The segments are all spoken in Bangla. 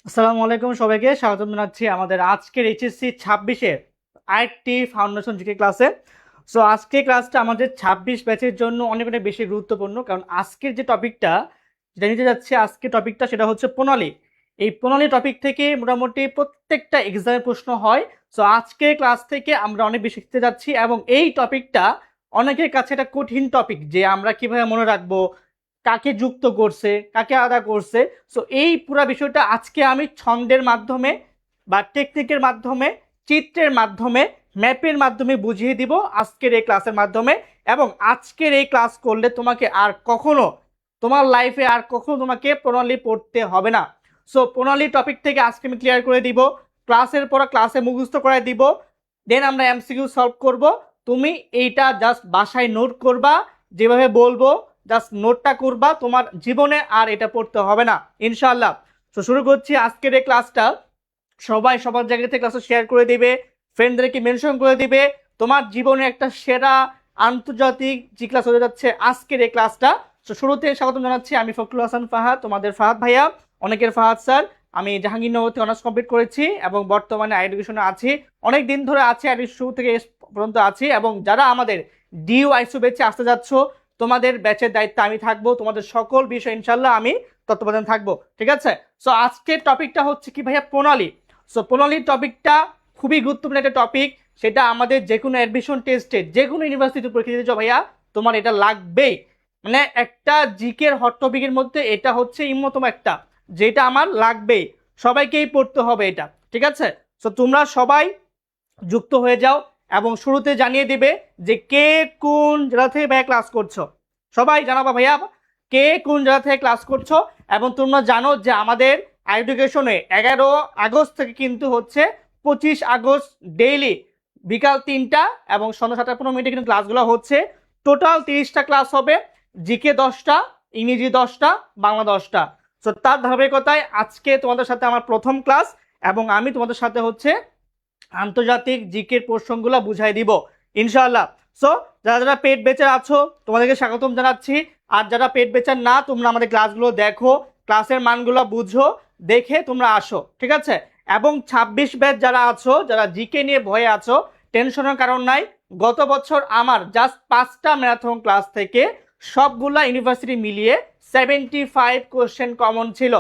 আসসালামু আলাইকুম, সবাইকে স্বাগত জানাচ্ছি আমাদের আজকের এইচএসসি 26-এর আইটি ফাউন্ডেশন জিকে ক্লাসে। সো আজকে ক্লাসটা আমাদের 26 ব্যাচের জন্য অনেক অনেক বেশি গুরুত্বপূর্ণ, কারণ আজকের যে টপিকটা যেটা নিতে যাচ্ছে, আজকে টপিকটা সেটা হচ্ছে প্রণালী। এই প্রণালী টপিক থেকে মোটামুটি প্রত্যেকটা এক্সামের প্রশ্ন হয়। সো আজকের ক্লাস থেকে আমরা অনেক বেশি শিখতে যাচ্ছি, এবং এই টপিকটা অনেকের কাছে একটা কঠিন টপিক, যে আমরা কিভাবে মনে রাখবো, কাকে যুক্ত করছে, কাকে আলাদা করছে। সো এই পুরো বিষয়টা আজকে আমি ছন্দের মাধ্যমে বা টেকনিকের মাধ্যমে, চিত্রের মাধ্যমে, ম্যাপের মাধ্যমে বুঝিয়ে দিব আজকের এই ক্লাসের মাধ্যমে। এবং আজকের এই ক্লাস করলে তোমাকে আর কখনো তোমার লাইফে আর কখনো তোমাকে প্রণালী পড়তে হবে না। সো প্রণালী টপিক থেকে আজকে আমি ক্লিয়ার করে দিব, ক্লাসের পর ক্লাসে মুখস্থ করাই দিব, দেন আমরা এমসিকিউ সলভ করব। তুমি এইটা জাস্ট বাসায় নোট করবা, যেভাবে বলবো জাস্ট নোটটা করবা, তোমার জীবনে আর এটা পড়তে হবে না ইনশাআল্লাহ। তো শুরু করছি আজকের এই ক্লাসটা। সবাই সবার জায়গা থেকে ক্লাসটা শেয়ার করে দিবে, ফ্রেন্ডদেরকে মেনশন করে দিবে। তোমার জীবনে একটা সেরা আন্তর্জাতিক জি ক্লাস হতে যাচ্ছে আজকের এই ক্লাসটা। তো শুরুতে স্বাগত জানাচ্ছি, আমি ফখরুল হাসান ফাহাদ, তোমাদের ফাহাদ ভাইয়া, অনেকের ফাহাদ স্যার। আমি জাহাঙ্গীরনগরতে অনার্স কমপ্লিট করেছি এবং বর্তমানে এডুকেশনে আছি, অনেক দিন ধরে আছি, শুরু থেকে পর্যন্ত আছি। এবং যারা আমাদের ডিউ আইসু ব্যাচে আসতে যাচ্ছ, তোমাদের ব্যাচের দায়িত্বে আমি থাকবো, তোমাদের সকল বিষয় ইনশাল্লাহ আমি তত্ত্বাবধান থাকবো, ঠিক আছে? সো আজকের টপিকটা হচ্ছে কি ভাইয়া, প্রণালী। সো প্রণালীর টপিকটা খুবই গুরুত্বপূর্ণ একটা টপিক, সেটা আমাদের যে কোনো অ্যাডমিশন টেস্টে, যে কোনো ইউনিভার্সিটি পরীক্ষা দিতে যাও ভাইয়া, তোমার এটা লাগবেই। মানে একটা জিকের হট টপিকের মধ্যে এটা হচ্ছে অন্যতম একটা, যেটা আমার লাগবেই, সবাইকেই পড়তে হবে এটা, ঠিক আছে? সো তোমরা সবাই যুক্ত হয়ে যাও এবং শুরুতে জানিয়ে দিবে যে কে কোন জায়গা থেকে ভাইয়া ক্লাস করছো। সবাই জানাবা ভাইয়া কে কোন জায়গা থেকে ক্লাস করছো। এবং তোমরা জানো যে আমাদের এডুকেশনে 11 আগস্ট থেকে কিন্তু হচ্ছে 25 আগস্ট ডেইলি বিকাল 3টা এবং সন্ধ্যা 7:15 কিন্তু ক্লাসগুলো হচ্ছে। টোটাল 30টা ক্লাস হবে, জিকে 10টা, ইংরেজি 10টা, বাংলা 10টা। সো তার ধারাবাহিকতায় আজকে তোমাদের সাথে আমার প্রথম ক্লাস, এবং আমি তোমাদের সাথে হচ্ছে আন্তর্জাতিক জিকের প্রশ্নগুলো বুঝাই দিব ইনশাআল্লাহ। সো যারা যারা পেট বেচার আছো তোমাদেরকে স্বাগতম জানাচ্ছি, আর যারা পেট বেচার না, তোমরা আমাদের ক্লাসগুলো দেখো, ক্লাসের মানগুলো বুঝো, দেখে তোমরা আসো, ঠিক আছে? এবং 26 ব্যাচ যারা আছো, যারা জিকে নিয়ে ভয়ে আছো, টেনশনের কারণ নাই। গত বছর আমার জাস্ট 5টা ম্যারাথন ক্লাস থেকে সবগুলা ইউনিভার্সিটি মিলিয়ে 75 কোশ্চেন কমন ছিল।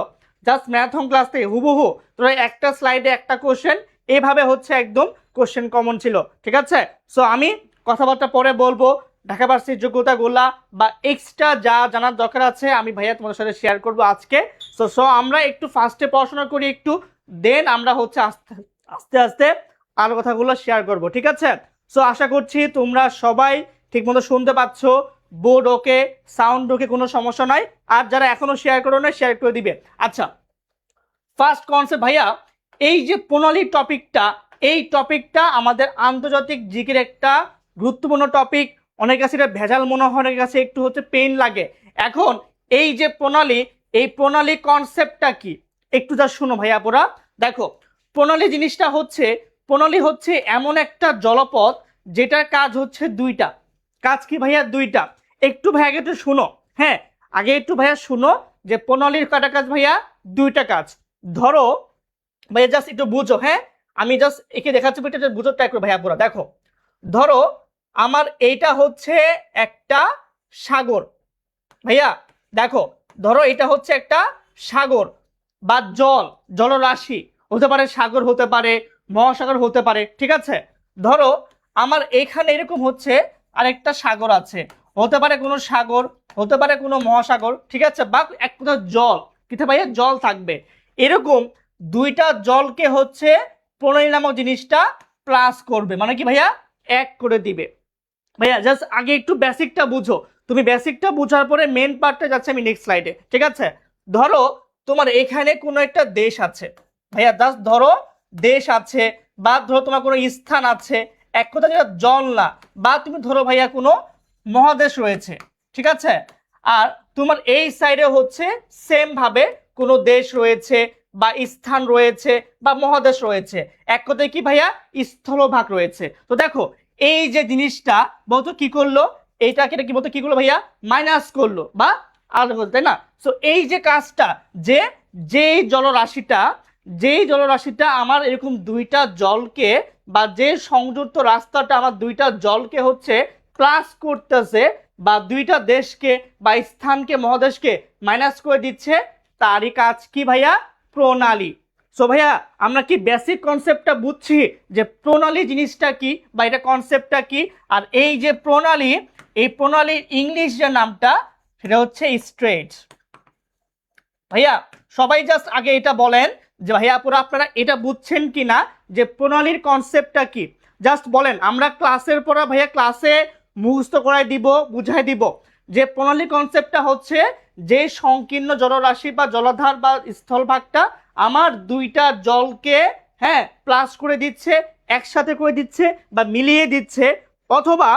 জাস্ট ম্যারাথন ক্লাস থেকে হুবহু তোরা একটা স্লাইডে একটা কোশ্চেন, এভাবে হচ্ছে একদম কোশ্চেন কমন ছিল, ঠিক আছে? সো আমি কথাবার্তা পরে বলবো, ঢাকা ভার্সিটির যোগ্যতাগুলা বা এক্সট্রা যা জানার দরকার আছে আমি ভাইয়া তোমাদের সাথে শেয়ার করবো আজকে। সো সো আমরা একটু ফার্স্টে পড়াশোনা করি একটু, দেন আমরা হচ্ছে আস্তে আস্তে আস্তে আরো কথাগুলো শেয়ার করব, ঠিক আছে? সো আশা করছি তোমরা সবাই ঠিকমতো শুনতে পাচ্ছ, বোর্ড ওকে, সাউন্ড ওকে, কোনো সমস্যা নাই। আর যারা এখনো শেয়ার করো না, শেয়ার করে দিবে। আচ্ছা, ফার্স্ট কনসেপ্ট ভাইয়া, এই যে প্রণালী টপিকটা, এই টপিকটা আমাদের আন্তর্জাতিক জিকের একটা গুরুত্বপূর্ণ টপিক। অনেকের কাছে এটা ভেজাল মনে হয়, অনেকের কাছে একটু হচ্ছে পেইন লাগে। এখন এই যে প্রণালী, এই প্রণালী কনসেপ্টটা কি একটু যা শুনো ভাইয়া পোরা। দেখো, প্রণালী জিনিসটা হচ্ছে, প্রণালী হচ্ছে এমন একটা জলপথ যেটার কাজ হচ্ছে দুইটা। কাজ কি ভাইয়া? দুইটা। একটু ভাইয়া একটু শুনো, হ্যাঁ, আগে একটু ভাইয়া শুনো যে প্রণালীর কয়টা কাজ ভাইয়া? দুইটা কাজ। ধরো ভাইয়া জাস্ট একটু বুঝো, হ্যাঁ আমি জাস্ট একে দেখাচ্ছি, এটা বুঝো ট্রাই করো ভাইয়া পুরো দেখো। ধরো আমার এইটা হচ্ছে একটা সাগর ভাইয়া, দেখো ধরো এটা হচ্ছে একটা সাগর বা জলরাশি, হতে পারে সাগর, হতে পারে মহাসাগর, হতে পারে, ঠিক আছে। ধরো আমার এখানে এরকম হচ্ছে আরেকটা সাগর আছে, হতে পারে কোনো সাগর, হতে পারে কোনো মহাসাগর, ঠিক আছে, বা এক কোথাও জল, কিন্তু ভাইয়া জল থাকবে। এরকম দুইটা জলকে হচ্ছে প্রণালী নামক জিনিসটা প্লাস করবে, মানে কি ভাইয়া এক করে দিবে। ভাইয়া জাস্ট আগে একটু বেসিকটা বুঝো, তুমি বেসিকটা বুঝার পরে মেন পার্টটা যাচ্ছে আমি নেক্সট স্লাইডে, ঠিক আছে। ধরো তোমার এখানে কোনো একটা দেশ আছে ভাইয়া, জাস্ট ধরো দেশ আছে, বা ধরো তোমার কোনো স্থান আছে, এক কথা যেটা জল না, বা তুমি ধরো ভাইয়া কোনো মহাদেশ রয়েছে, ঠিক আছে। আর তোমার এই সাইডে হচ্ছে সেম ভাবে কোনো দেশ রয়েছে বা স্থান রয়েছে বা মহাদেশ রয়েছে, এক কথায় কি ভাইয়া স্থলভাগ রয়েছে। তো দেখো এই যে জিনিসটা বলতো কি করলো, এইটাকে কি বলতো কি করলো ভাইয়া, মাইনাস করলো বা আলাদা করলো, তাই না। সো এই যে কাজটা, যে যেই জলরাশিটা যেই জলরাশিটা আমার এরকম দুইটা জলকে, বা যে সংযুক্ত রাস্তাটা আমার দুইটা জলকে হচ্ছে প্লাস করতেছে, বা দুইটা দেশকে বা স্থানকে মহাদেশকে মাইনাস করে দিচ্ছে, তারই কাজ কি ভাইয়া, প্রণালী। সো ভাইয়া আমরা কি বেসিক কনসেপ্টটা বুঝছি যে প্রণালী জিনিসটা কি বা এটা কনসেপ্টটা কি। আর এই যে প্রণালী, এই প্রণালীর ইংলিশ যে নামটা সেটা হচ্ছে স্ট্রেট। ভাইয়া সবাই জাস্ট আগে এটা বলেন যে ভাইয়া পুরো আপনারা এটা বুঝছেন কিনা যে প্রণালীর কনসেপ্টটা কি, জাস্ট বলেন। আমরা ক্লাসের পর ভাইয়া ক্লাসে মুখস্থ করাই দিব, বুঝাই দিব যে প্রণালী কনসেপ্টটা হচ্ছে যে সংকীর্ণ জলরাশি বা জলাধার বা স্থলভাগটা আমার দুইটা জলকে, হ্যাঁ, প্লাস করে দিচ্ছে, একসাথে করে দিচ্ছে বা মিলিয়ে দিচ্ছে, অথবা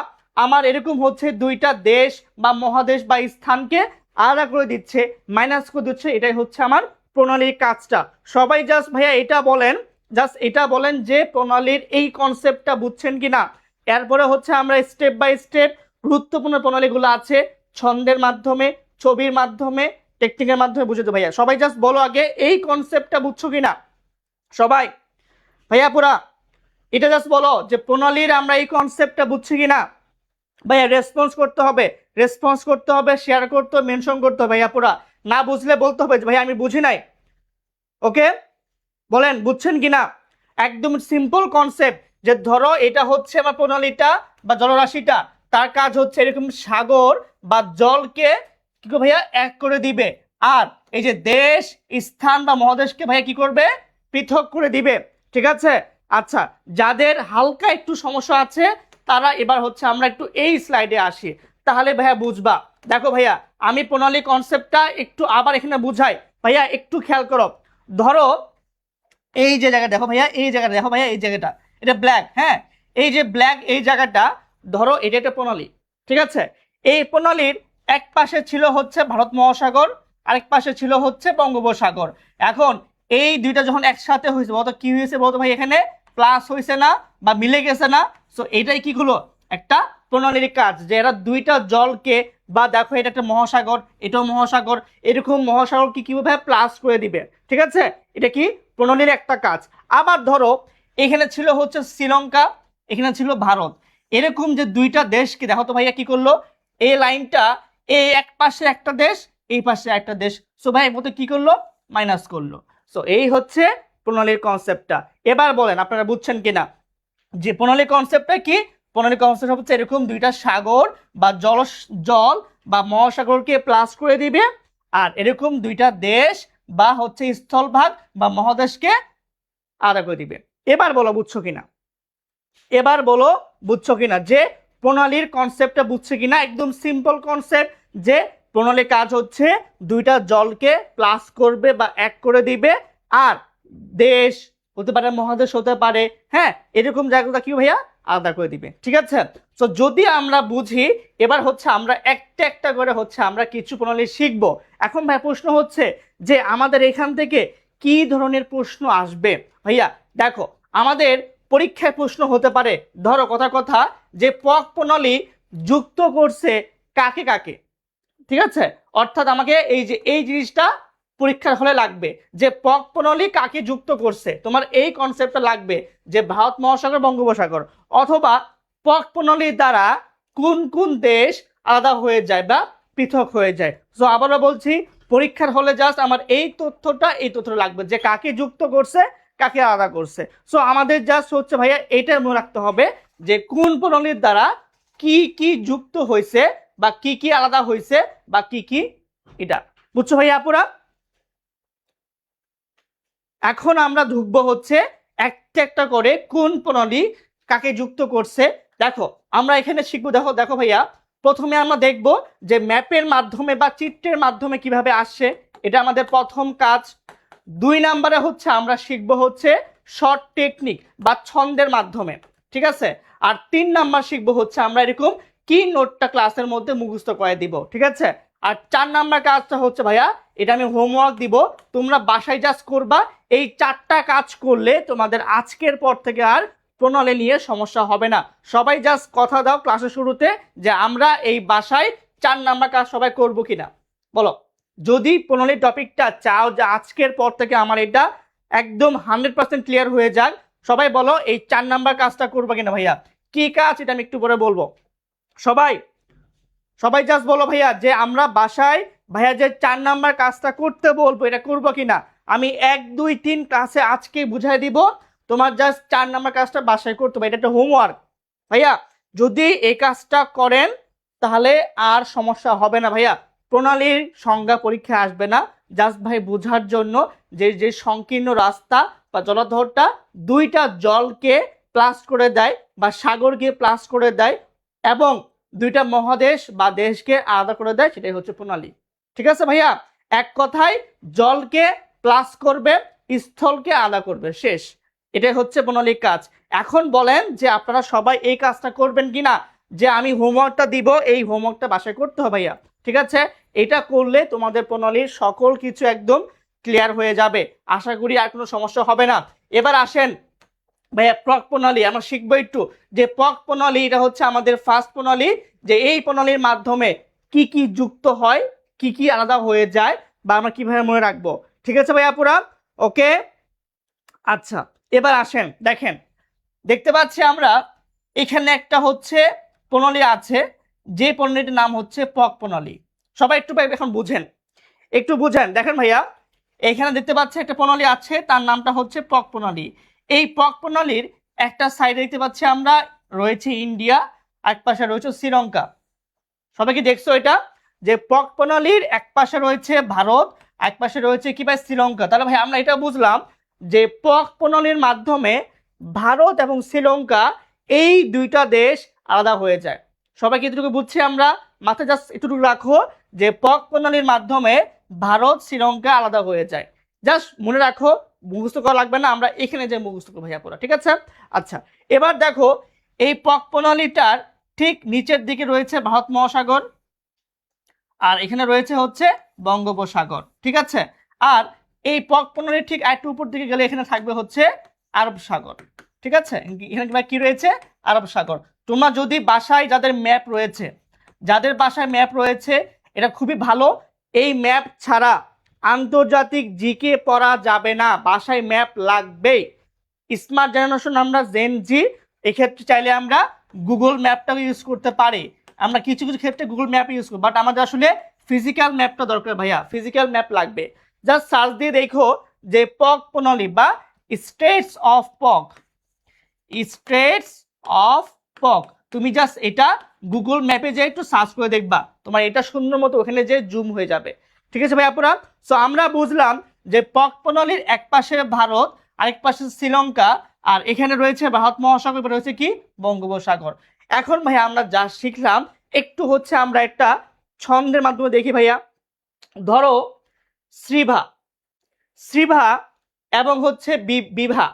আমার এরকম হচ্ছে দুইটা দেশ বা মহাদেশ বা স্থানকে আলাদা করে দিচ্ছে, মাইনাস করে দিচ্ছে, এটাই হচ্ছে আমার প্রণালীর কাজটা। সবাই জাস্ট ভাইয়া এটা বলেন, জাস্ট এটা বলেন যে প্রণালীর এই কনসেপ্টটা বুঝছেন কিনা। এরপরে হচ্ছে আমরা স্টেপ বাই স্টেপ গুরুত্বপূর্ণ প্রণালীগুলো আছে ছন্দের মাধ্যমে, ছবির মাধ্যমে, টেকনিকের মাধ্যমে বুঝে দেবো। ভাইয়া সবাই জাস্ট বলো আগে এই কনসেপ্টটা বুঝছো কিনা সবাই, ভাইয়া পুরা এটা জাস্ট বলো যে প্রণালীর আমরা এই কনসেপ্টটা বুঝছি কিনা। ভাইয়া রেসপন্স করতে হবে, রেসপন্স করতে হবে, শেয়ার করতে হবে, মেনশন করতে হবে। ভাইয়া পুরা না বুঝলে বলতে হবে যে ভাইয়া আমি বুঝি নাই। ওকে বলেন বুঝছেন কিনা। একদম সিম্পল কনসেপ্ট, যে ধরো এটা হচ্ছে আমার প্রণালীটা বা জলরাশিটা, তার কাজ হচ্ছে এরকম সাগর বা জলকে কি করে ভাইয়া এক করে দিবে, আর এই যে দেশ, স্থান বা মহাদেশকে ভাইয়া কি করবে, পৃথক করে দিবে, ঠিক আছে। আচ্ছা যাদের হালকা একটু সমস্যা আছে তারা এবার হচ্ছে আমরা একটু এই স্লাইডে আসি, তাহলে ভাইয়া বুঝবা। দেখো ভাইয়া আমি প্রণালী কনসেপ্টটা একটু আবার এখানে বুঝাই, ভাইয়া একটু খেয়াল করো। ধরো এই যে জায়গা দেখো ভাইয়া, এই জায়গাটা দেখো ভাইয়া, এই জায়গাটা এটা ব্ল্যাক, হ্যাঁ এই যে ব্ল্যাক এই জায়গাটা, ধরো এটা একটা প্রণালী, ঠিক আছে। এই প্রণালীর এক পাশে ছিল হচ্ছে ভারত মহাসাগর, আরেক পাশে ছিল হচ্ছে বঙ্গোপসাগর। এখন এই দুইটা যখন একসাথে হয়েছে বলতো কি হয়েছে বলতো ভাই, এখানে প্লাস হয়েছে না বা মিলে গেছে না। সো এটাই কি হলো, একটা প্রণালীর কাজ, যে এরা দুইটা জলকে, বা দেখো এটা একটা মহাসাগর, এটাও মহাসাগর, এরকম মহাসাগরকে কিভাবে প্লাস করে দিবে, ঠিক আছে। এটা কি প্রণালীর একটা কাজ। আবার ধরো এখানে ছিল হচ্ছে শ্রীলঙ্কা, এখানে ছিল ভারত, এরকম যে দুইটা দেশকে দেখো তো ভাইয়া কি করলো, এই লাইনটা এই এক পাশে একটা দেশ, এই পাশে একটা দেশ, সো ভাই মতো কি করলো, মাইনাস করলো। সো এই হচ্ছে প্রণালীর কনসেপ্টটা। এবার বলেন আপনারা বুঝছেন কিনা যে প্রণালী কনসেপ্টটা কি। প্রণালী কনসেপ্ট হচ্ছে এরকম দুইটা সাগর বা জল বা মহাসাগরকে প্লাস করে দিবে, আর এরকম দুইটা দেশ বা হচ্ছে স্থলভাগ বা মহাদেশকে আলাদা করে দিবে। এবার বলো বুঝছো কিনা, এবার বলো বুঝছো কিনা যে প্রণালীর কনসেপ্টটা বুঝছে কিনা। একদম সিম্পল কনসেপ্ট, যে প্রণালীর কাজ হচ্ছে দুইটা জলকে প্লাস করবে বা এক করে দিবে, আর দেশ হতে পারে, মহাদেশ হতে পারে, হ্যাঁ এরকম জায়গাটা কি ভাইয়া আলাদা করে দিবে, ঠিক আছে। তো যদি আমরা বুঝি, এবার হচ্ছে আমরা একটা একটা করে হচ্ছে আমরা কিছু প্রণালী শিখবো। এখন ভাই প্রশ্ন হচ্ছে যে আমাদের এখান থেকে কি ধরনের প্রশ্ন আসবে। ভাইয়া দেখো আমাদের পরীক্ষায় প্রশ্ন হতে পারে, ধরো কথা কথা যে পক প্রণালী যুক্ত করছে কাকে কাকে, ঠিক আছে। অর্থাৎ আমাকে এই যে এই জিনিসটা পরীক্ষার হলে লাগবে যে পক প্রণালী কাকে যুক্ত করছে, তোমার এই কনসেপ্টটা লাগবে যে ভারত মহাসাগর বঙ্গোপসাগর, অথবা পক প্রণালীর দ্বারা কোন কোন দেশ আলাদা হয়ে যায় বা পৃথক হয়ে যায়। সো আবারও বলছি, পরীক্ষার হলে জাস্ট আমার এই তথ্যটা লাগবে যে কাকে যুক্ত করছে, কাকে আলাদা করছে। সো আমাদের জাস্ট হচ্ছে ভাইয়া এইটা মনে রাখতে হবে যে কোন প্রণালীর দ্বারা কি কি যুক্ত হয়েছে বা কি কি আলাদা হয়েছে বা কি কি এটা, বুঝছো ভাইয়া আপুরা? এখন আমরা ঢুকবো হচ্ছে একটা একটা করে কোন প্রণালী কাকে যুক্ত করছে। দেখো আমরা এখানে শিখবো, দেখো দেখো ভাইয়া, প্রথমে আমরা দেখব যে ম্যাপের মাধ্যমে বা চিত্রের মাধ্যমে কিভাবে আসছে, এটা আমাদের প্রথম কাজ। 2 নম্বরে হচ্ছে আমরা শিখবো হচ্ছে শর্ট টেকনিক বা ছন্দের মাধ্যমে, ঠিক আছে। আর 3 নাম্বার শিখবো হচ্ছে আমরা এরকম কি নোটটা ক্লাসের মধ্যে মুখস্থ করে দিব, ঠিক আছে। আর 4 নাম্বার কাজটা হচ্ছে ভাইয়া, এটা আমি হোমওয়ার্ক দিব, তোমরা বাসায় জাস্ট করবা। এই 4টা কাজ করলে তোমাদের আজকের পর থেকে আর প্রণালী নিয়ে সমস্যা হবে না। সবাই জাস্ট কথা দাও ক্লাসের শুরুতে যে আমরা এই বাসায় 4 নাম্বার কাজ সবাই করব কিনা, বলো। যদি প্রণালীর টপিকটা চাও যে আজকের পর থেকে আমার এটা একদম 100% ক্লিয়ার হয়ে যাক, সবাই বলো এই 4 নাম্বার কাজটা করবো কিনা। ভাইয়া কি কাজ এটা আমি একটু পরে বলবো, সবাই সবাই জাস্ট বলো ভাইয়া যে আমরা বাসায় ভাইয়া যে 4 নাম্বার কাজটা করতে বলবো এটা করবো কিনা। আমি 1 2 3 ক্লাসে আজকে বুঝাই দিব, তোমার জাস্ট 4 নাম্বার কাজটা বাসায় করতে হবে, এটা একটা হোমওয়ার্ক। ভাইয়া যদি এই কাজটা করেন তাহলে আর সমস্যা হবে না ভাইয়া, প্রণালীর সংজ্ঞা পরীক্ষা আসবে না। জাস্ট ভাই বোঝার জন্য যে যে সংকীর্ণ রাস্তা বা জলাধরটা 2টা জলকে প্লাস করে দেয় বা সাগরকে প্লাস করে দেয় এবং 2টা মহাদেশ বা দেশকে আলাদা করে দেয়, সেটাই হচ্ছে প্রণালী, ঠিক আছে ভাইয়া। এক কথায় জলকে প্লাস করবে, স্থলকে আলাদা করবে, শেষ। এটাই হচ্ছে প্রণালীর কাজ। এখন বলেন যে আপনারা সবাই এই কাজটা করবেন কিনা, যে আমি হোমওয়ার্কটা দিব এই হোমওয়ার্কটা বাসায় করতে হবে ভাইয়া, ঠিক আছে। এটা করলে তোমাদের প্রণালীর সকল কিছু একদম ক্লিয়ার হয়ে যাবে, আশা করি আর কোনো সমস্যা হবে না। এবার আসেন ভাইয়া পক প্রণালী আমরা শিখবো একটু, যে পক প্রণালী এটা হচ্ছে আমাদের ফার্স্ট প্রণালী, যে এই প্রণালীর মাধ্যমে কি কি যুক্ত হয়, কি কি আলাদা হয়ে যায় বা আমরা কিভাবে মনে রাখবো, ঠিক আছে ভাইয়া পুরা ওকে। আচ্ছা এবার আসেন, দেখেন দেখতে পাচ্ছি আমরা এখানে একটা হচ্ছে প্রণালী আছে, যে প্রণালীটির নাম হচ্ছে পক প্রণালী। সবাই একটু এখন বুঝেন, একটু বুঝেন। দেখেন ভাইয়া এখানে দেখতে পাচ্ছি একটা প্রণালী আছে, তার নামটা হচ্ছে পক প্রণালী। এই পক প্রণালীর একটা সাইডে দেখতে পাচ্ছি আমরা রয়েছে ইন্ডিয়া, এক পাশে রয়েছে শ্রীলঙ্কা। সবাই কি দেখছো এটা, যে পক প্রণালীর এক পাশে রয়েছে ভারত, এক পাশে রয়েছে কি ভাই শ্রীলঙ্কা। তাহলে ভাই আমরা এটা বুঝলাম যে পক প্রণালীর মাধ্যমে ভারত এবং শ্রীলঙ্কা এই 2টা দেশ আলাদা হয়ে যায়। সবাই কি এটুকু বুঝছি আমরা, মাথায় জাস্ট এটুকু রাখো যে পক প্রণালীর মাধ্যমে ভারত শ্রীলঙ্কা আলাদা হয়ে যায়, জাস্ট মনে রাখো, মুখস্থ করা লাগবে না, আমরা এখানে যে মুখস্থ করবো ভাইয়া পুরো, ঠিক আছে। আচ্ছা এবার দেখো এই পক প্রণালীটার ঠিক নিচের দিকে রয়েছে ভারত মহাসাগর, আর এখানে রয়েছে হচ্ছে বঙ্গোপসাগর, ঠিক আছে। আর এই পক প্রণালীর ঠিক একটু উপর দিকে গেলে এখানে থাকবে হচ্ছে আরব সাগর, ঠিক আছে। এখানে কি রয়েছে, আরব সাগর। তোমরা যদি বাসায় যাদের ম্যাপ রয়েছে, যাদের বাসায় ম্যাপ রয়েছে এটা খুবই ভালো, এই ম্যাপ ছাড়া আন্তর্জাতিক জিকে পড়া যাবে না, বাসায় ম্যাপ লাগবেই। স্মার্ট জেনারেশন আমরা জেন জি, এক্ষেত্রে চাইলে আমরা গুগল ম্যাপটাও ইউজ করতে পারি, আমরা কিছু কিছু ক্ষেত্রে গুগল ম্যাপ ইউজ করব, বাট আমাদের আসলে ফিজিক্যাল ম্যাপটা দরকার ভাইয়া, ফিজিক্যাল ম্যাপ লাগবে। জাস্ট সার্চ দিয়ে দেখো যে পক প্রণালী বা স্টেটস অফ পক, স্টেটস অফ পক, তুমি জাস্ট এটা গুগল ম্যাপে যে একটু সার্চ করে দেখবা, তোমার এটা সুন্দর মতো ওখানে যে জুম হয়ে যাবে, ঠিক আছে ভাই আপুরা। সো আমরা বুঝলাম যে পক প্রণালীর এক পাশে ভারত, আরেক পাশে শ্রীলঙ্কা, আর এখানে রয়েছে ভারত মহাসাগর, রয়েছে কি বঙ্গোপসাগর। এখন ভাইয়া আমরা যা শিখলাম একটু হচ্ছে আমরা একটা ছন্দের মাধ্যমে দেখি ভাইয়া। ধরো শ্রীভা, শ্রীভা এবং হচ্ছে বিভা,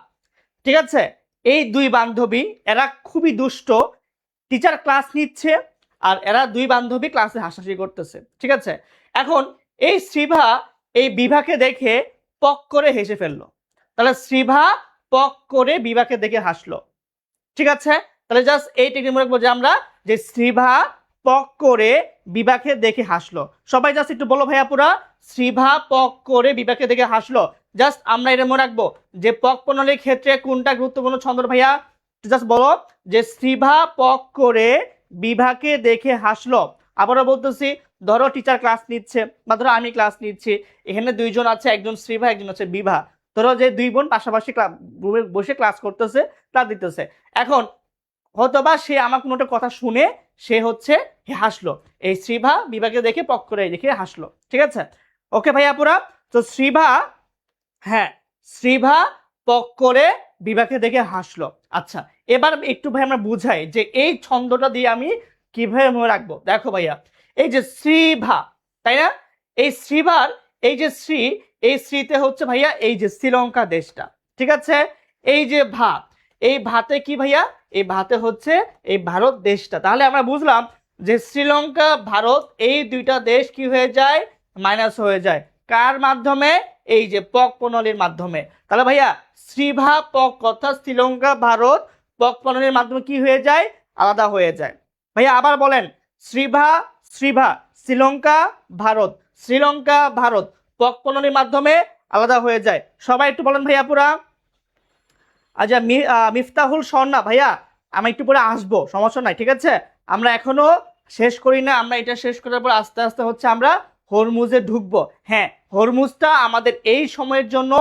ঠিক আছে, এই 2 বান্ধবী, এরা খুবই দুষ্ট, টিচার ক্লাস নিচ্ছে আর এরা 2 বান্ধবী ক্লাসে হাসাহাসি করতেছে, ঠিক আছে। এখন এই শ্রীভা এই বিভাকে দেখে পক করে হেসে ফেললো, তাহলে শ্রীভা পক করে বিভাকে দেখে হাসলো, ঠিক আছে। তাহলে জাস্ট এই টেকনিক মনে রাখবো যে আমরা যে শ্রীভা পক করে বিভাকে দেখে হাসলো। সবাই জাস্ট একটু বলো ভাইয়া পুরা, শ্রীভা পক করে বিভাকে দেখে হাসলো। জাস্ট আমরা এটা মনে রাখবো যে পক প্রণালীর ক্ষেত্রে কোনটা গুরুত্বপূর্ণ ছন্দ ভাইয়া, জাস্ট বলো যে শ্রীভা পক করে বিভাকে দেখে হাসলো। আবারও বলতেছি, ধরো টিচার ক্লাস নিচ্ছে বা ধরো আমি ক্লাস নিচ্ছি, এখানে দুইজন আছে, একজন শ্রীভা একজন হচ্ছে বিভা। ধরো যে দুই বোন পাশাপাশি রুমে বসে ক্লাস করতেছে, ক্লাস দিতেছে। এখন হয়তোবা সে আমার কোনো একটা কথা শুনে সে হচ্ছে হাসলো, এই শ্রীভা বিভাকে দেখে পক করে দেখে হাসলো। ঠিক আছে, ওকে ভাইয়া পুরা। তো শ্রীভা, হ্যাঁ শ্রীভা পক করে বিভাকে দেখে হাসলো। আচ্ছা, এবার একটু ভাই আমরা বুঝাই যে এই ছন্দটা দিয়ে আমি কিভাবে মনে রাখবো। দেখো ভাইয়া, এই যে শ্রীভা, তাই না, এই শ্রীভার এই যে শ্রী, এই শ্রীতে হচ্ছে ভাইয়া এই যে শ্রীলঙ্কা দেশটা, ঠিক আছে। এই যে ভা, এই ভাতে কি ভাইয়া, এই ভাতে হচ্ছে এই ভারত দেশটা। তাহলে আমরা বুঝলাম যে শ্রীলঙ্কা ভারত এই দুইটা দেশ কি হয়ে যায়, মাইনাস হয়ে যায়। কার মাধ্যমে, এই যে পক প্রণালীর মাধ্যমে। তাহলে ভাইয়া শ্রীভা পক অর্থাৎ শ্রীলঙ্কা ভারত পক প্রণালীর মাধ্যমে কি হয়ে যায়, আলাদা হয়ে যায়। ভাইয়া আবার বলেন, শ্রীভা শ্রীভা শ্রীলঙ্কা ভারত, শ্রীলঙ্কা ভারত পক প্রণালীর মাধ্যমে আলাদা হয়ে যায়। সবাই একটু বলেন ভাইয়া পুরা। আচ্ছা মিফতাহুল স্বর্ণা ভাইয়া, আমি একটু পরে আসবো, সমস্যা নাই, ঠিক আছে। আমরা এখনো শেষ করি না, আমরা এটা শেষ করার পর আস্তে আস্তে হচ্ছে আমরা হরমুজে ঢুকবো। হ্যাঁ, হরমুজটা আমাদের এই সময়ের জন্য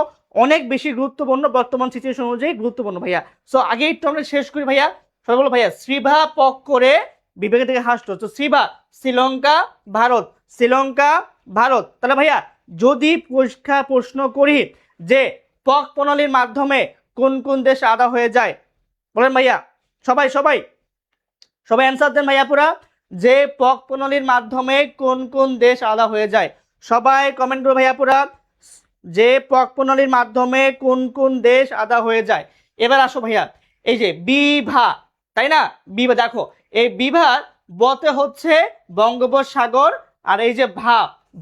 অনেক বেশি গুরুত্বপূর্ণ, বর্তমান সিচুয়েশন অনুযায়ী গুরুত্বপূর্ণ ভাইয়া। সো আগে একটু আমরা শেষ করি ভাইয়া। সবাই বলো ভাইয়া, শ্রীভা পক করে বিবেকে থেকে হাসলো। তো শ্রীভা শ্রীলঙ্কা ভারত, শ্রীলঙ্কা ভারত। তাহলে ভাইয়া যদি পরীক্ষা প্রশ্ন করি যে পক প্রণালীর মাধ্যমে কোন কোন দেশ আলাদা হয়ে যায়, বলেন ভাইয়া, সবাই সবাই সবাই অ্যান্সার দেন ভাইয়া পুরা, যে পক প্রণালীর মাধ্যমে কোন কোন দেশ আলাদা হয়ে যায়। সবাই কমেন্ট করো ভাইয়া পুরা, যে পক প্রণালীর মাধ্যমে কোন কোন দেশ আলাদা হয়ে যায়। এবার আসো ভাইয়া, এই যে বিভা, তাই না, বিভা, দেখো এই বিভা বতে হচ্ছে বঙ্গোপসাগর, আর এই যে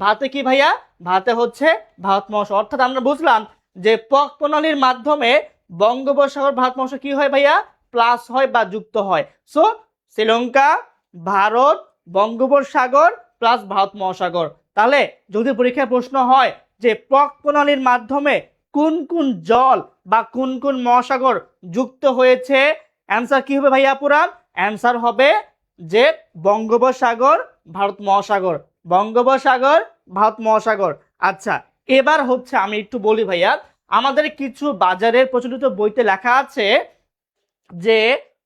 ভাতে কি ভাইয়া, ভাতে হচ্ছে ভারত মহাসাগর। অর্থাৎ আমরা বুঝলাম যে পক প্রণালীর মাধ্যমে বঙ্গোপসাগর ভারত মহাসাগর কি হয় ভাইয়া, প্লাস হয় বা যুক্ত হয়। সো শ্রীলঙ্কা ভারত বঙ্গোপসাগর প্লাস ভারত মহাসাগর। তাহলে যদি পরীক্ষায় প্রশ্ন হয় যে পক প্রণালীর মাধ্যমে কোন কোন জল বা কোন কোন মহাসাগর যুক্ত হয়েছে, অ্যান্সার কি হবে ভাইয়া পুরা, অ্যান্সার হবে যে বঙ্গোপসাগর ভারত মহাসাগর, বঙ্গোপসাগর ভারত মহাসাগর। আচ্ছা, এবার হচ্ছে আমি একটু বলি ভাইয়া, আমাদের কিছু বাজারের প্রচলিত বইতে লেখা আছে যে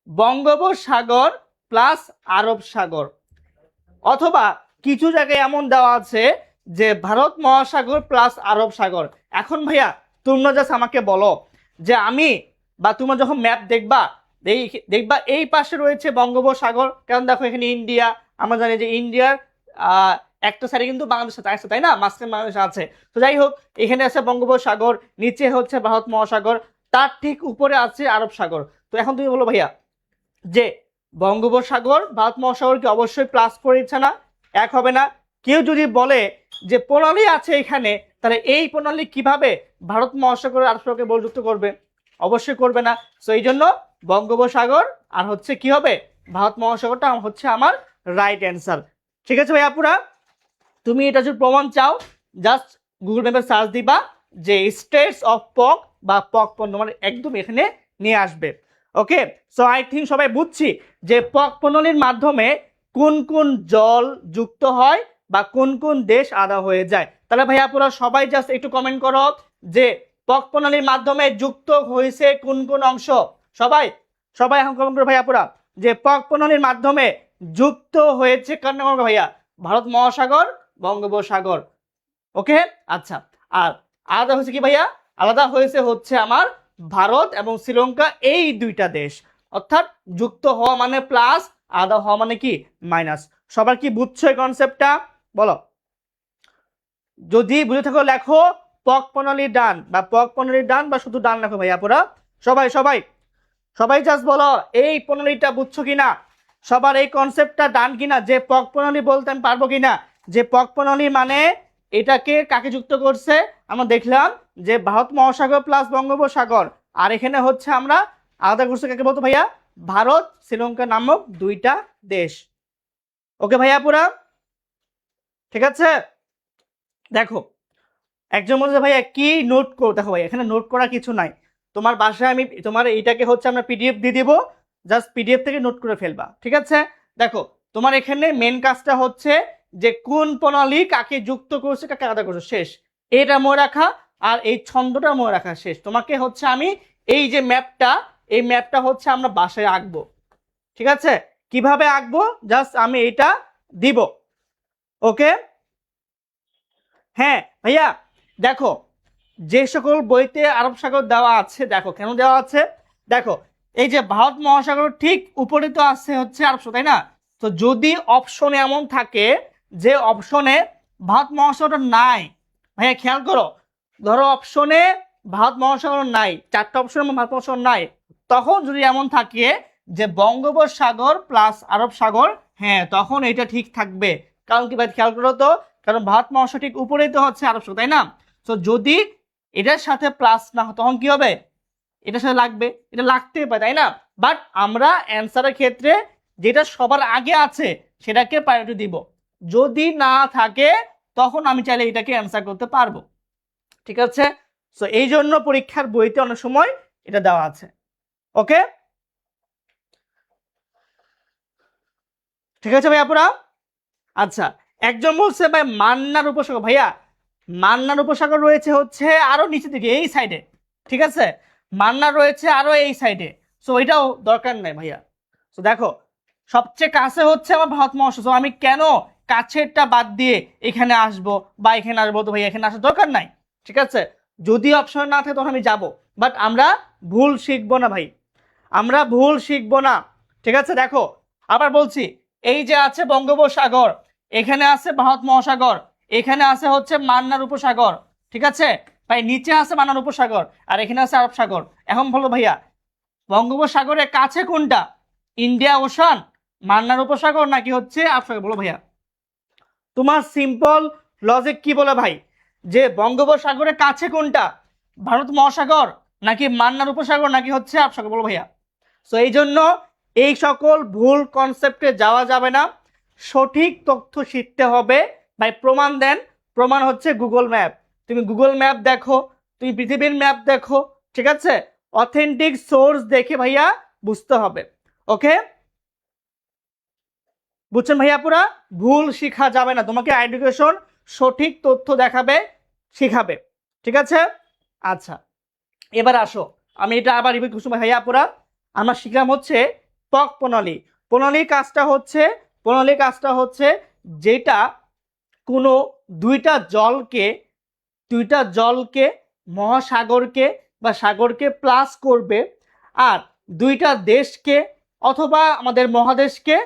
বঙ্গোপসাগর প্লাস আরব সাগর, অথবা কিছু জায়গায় এমন দেওয়া আছে যে ভারত মহাসাগর প্লাস আরব সাগর। এখন ভাইয়া তোমরা জাস্ট আমাকে বলো যে আমি বা তোমরা যখন ম্যাপ দেখবা, দেখবা এই পাশে রয়েছে বঙ্গোপসাগর, কারণ দেখো এখানে ইন্ডিয়া, আমরা জানি যে ইন্ডিয়ার একটা সাইডে কিন্তু বাংলাদেশ আছে, তাই না, মাঝখানে বাংলাদেশ আছে। তো যাই হোক, এখানে আছে বঙ্গোপসাগর, নিচে হচ্ছে ভারত মহাসাগর, তার ঠিক উপরে আছে আরব সাগর। তো এখন তুমি বলো ভাইয়া যে বঙ্গোপসাগর ভারত মহাসাগর কি অবশ্যই প্লাস করে দিচ্ছে না, এক হবে না। কেউ যদি বলে যে প্রণালী আছে এখানে, তাহলে এই প্রণালী কিভাবে ভারত মহাসাগর আরব সাগরকে বলযুক্ত করবে, অবশ্যই করবে না। সো এই জন্য বঙ্গোপসাগর আর হচ্ছে কি হবে, ভারত মহাসাগরটা হচ্ছে আমার রাইট অ্যান্সার। ঠিক আছে ভাই আপুরা, তুমি এটা যদি প্রমাণ চাও জাস্ট গুগল ম্যাপে সার্চ দিবা যে স্টেটস অফ পক বা পক পণ্য, মানে একদম এখানে নিয়ে আসবে। ওকে, সো আই থিঙ্ক সবাই বুঝছি যে পক প্রণালীর মাধ্যমে কোন কোন জল যুক্ত হয় বা কোন কোন দেশ আলাদা হয়ে যায়। তাহলে ভাইয়া পুরা সবাই জাস্ট একটু কমেন্ট করো যে পক প্রণালীর মাধ্যমে যুক্ত হয়েছে কোন কোন অংশ। সবাই সবাই এখন কমেন্ট করো ভাইয়া পুরা যে পক প্রণালীর মাধ্যমে যুক্ত হয়েছে কার নাম ভাইয়া, ভারত মহাসাগর বঙ্গোপসাগর। ওকে, আচ্ছা, আর আলাদা হয়েছে কি ভাইয়া, আলাদা হয়েছে হচ্ছে আমার ভারত এবং শ্রীলঙ্কা, এই দুইটা দেশ। অর্থাৎ যুক্ত হওয়া মানে প্লাস, আলাদা হওয়া মানে কি মাইনাস। সবার কি বুঝছো এই কনসেপ্টটা, বলো। যদি বুঝে থাকো লেখো পক প্রণালীর ডান, বা পক প্রণালীর ডান, বা শুধু ডান লেখো ভাইয়া পুরা। সবাই সবাই সবাই জাস্ট বলো এই প্রণালীটা বুঝছো কিনা, সবার এই কনসেপ্টটা ডান কিনা, যে পক প্রণালী বলতে আমি পারবো কিনা, যে পক প্রণালী মানে এটাকে কাকে যুক্ত করছে, আমরা দেখলাম যে ভারত মহাসাগর প্লাস বঙ্গোপসাগর, আর এখানে হচ্ছে আমরা আলাদা করছে কাকে বলতো ভাইয়া, ভারত শ্রীলঙ্কা নামক দুইটা দেশ। ওকে ভাইয়া পুরা ঠিক আছে। দেখো একজন বলছে ভাইয়া কি নোট করো, দেখো ভাই এখানে নোট করা কিছু নাই, তোমার বাসায় আমি তোমার এইটাকে হচ্ছে আমরা পিডিএফ দিয়ে দিব, জাস্ট পিডিএফ থেকে নোট করে ফেলবা, ঠিক আছে। দেখো তোমার এখানে মেন কাজটা হচ্ছে যে কোন প্রণালী কাকে যুক্ত করছে কাকে আলাদা করছে শেষ, এটা মনে রাখা, আর এই ছন্দটা মনে রাখা শেষ। তোমাকে হচ্ছে আমি এই যে ম্যাপটা, এই ম্যাপটা হচ্ছে আমরা বাসায় আঁকবো, ঠিক আছে। কিভাবে আঁকবো জাস্ট আমি এটা দিব, ওকে। হ্যাঁ ভাইয়া দেখো যে সকল বইতে আরব সাগর দেওয়া আছে, দেখো কেন দেওয়া আছে, দেখো এই যে ভারত মহাসাগর ঠিক উপরে তো আছে হচ্ছে আরব সাগর, তাই না। তো যদি অপশনে এমন থাকে যে অপশনে ভারত মহাসাগর নাই, ভাইয়া খেয়াল করো, ধরো অপশনে ভারত মহাসাগর নাই, চারটা অপশনে ভারত মহাসাগর নাই, তখন যদি এমন থাকে যে বঙ্গোপসাগর প্লাস আরব সাগর, হ্যাঁ তখন এটা ঠিক থাকবে। কারণ কি ভাই খেয়াল করো তো, কারণ ভারত মহাসাগর ঠিক উপরেই তো হচ্ছে আরব সাগর, তাই না। তো যদি এটার সাথে প্লাস না হয় তখন কি হবে, এটার সাথে লাগবে, এটা লাগতেই পারে তাই না। বাট আমরা অ্যান্সারের ক্ষেত্রে যেটা সবার আগে আছে সেটাকে প্রায়োরিটি দিব, যদি না থাকে তখন আমি চাইলে এটাকে অ্যান্সার করতে পারবো, ঠিক আছে। সো এই জন্য পরীক্ষার বইতে অনেক সময় এটা দেওয়া আছে, ওকে ঠিক আছে ভাই আপুরা। আচ্ছা একজন বলছে ভাই মান্নার উপসাগর, ভাইয়া মান্নার উপসাগর রয়েছে হচ্ছে আরো নিচে দিকে এই সাইডে, ঠিক আছে, মান্নার রয়েছে আরো এই সাইডে, সো এটাও দরকার নাই ভাইয়া। তো দেখো সবচেয়ে কাছে হচ্ছে আমার ভারত মহাসাগর, আমি কেন কাছেরটা বাদ দিয়ে এখানে আসবো বা এখানে আসবো, তো ভাইয়া এখানে আসার দরকার নাই, ঠিক আছে। যদি অপশন না থাকে তখন আমি যাব, বাট আমরা ভুল শিখবো না ভাই, আমরা ভুল শিখবো না, ঠিক আছে। দেখো আবার বলছি, এই যে আছে বঙ্গোপসাগর, এখানে আছে ভারত মহাসাগর, এখানে আছে হচ্ছে মান্নার উপসাগর, ঠিক আছে ভাই, নিচে আছে মান্নার উপসাগর আর এখানে আছে আরব সাগর। এখন বলো ভাইয়া বঙ্গোপসাগরের কাছে কোনটা, ইন্ডিয়া ওশান, মান্নার উপসাগর নাকি হচ্ছে আরব সাগর, বলো ভাইয়া। তোমার সিম্পল লজিক কি বলে ভাই, যে বঙ্গোপসাগরের কাছে কোনটা, ভারত মহাসাগর নাকি মান্নার উপসাগর নাকি হচ্ছে আরব সাগর, বলো ভাইয়া। সো এই জন্য এই সকল ভুল কনসেপ্টে যাওয়া যাবে না, সঠিক তথ্য শিখতে হবে ভাই। প্রমাণ দেন, প্রমাণ হচ্ছে গুগল ম্যাপ, তুমি গুগল ম্যাপ দেখো, তুমি পৃথিবীর ম্যাপ দেখো, ঠিক আছে, অথেন্টিক সোর্স দেখে ভাইয়া বুঝতে হবে, ওকে বুঝছেন ভাইয়া পুরা। ভুল শিখা যাবে না, তোমাকে এডুকেশন সঠিক তথ্য দেখাবে শিখাবে, ঠিক আছে। আচ্ছা এবার আসো, আমি এটা আবার রিপিট করছি ভাইয়া পুরা। আমরা শিখলাম হচ্ছে ত্বক প্রণালী, প্রণালীর কাজটা হচ্ছে, প্রণালীর কাজটা হচ্ছে যেটা কোনো দুইটা জলকে, দুইটা জলকে মহাসাগরকে বা সাগরকে প্লাস করবে, আর দুইটা দেশকে অথবা আমাদের মহাদেশকে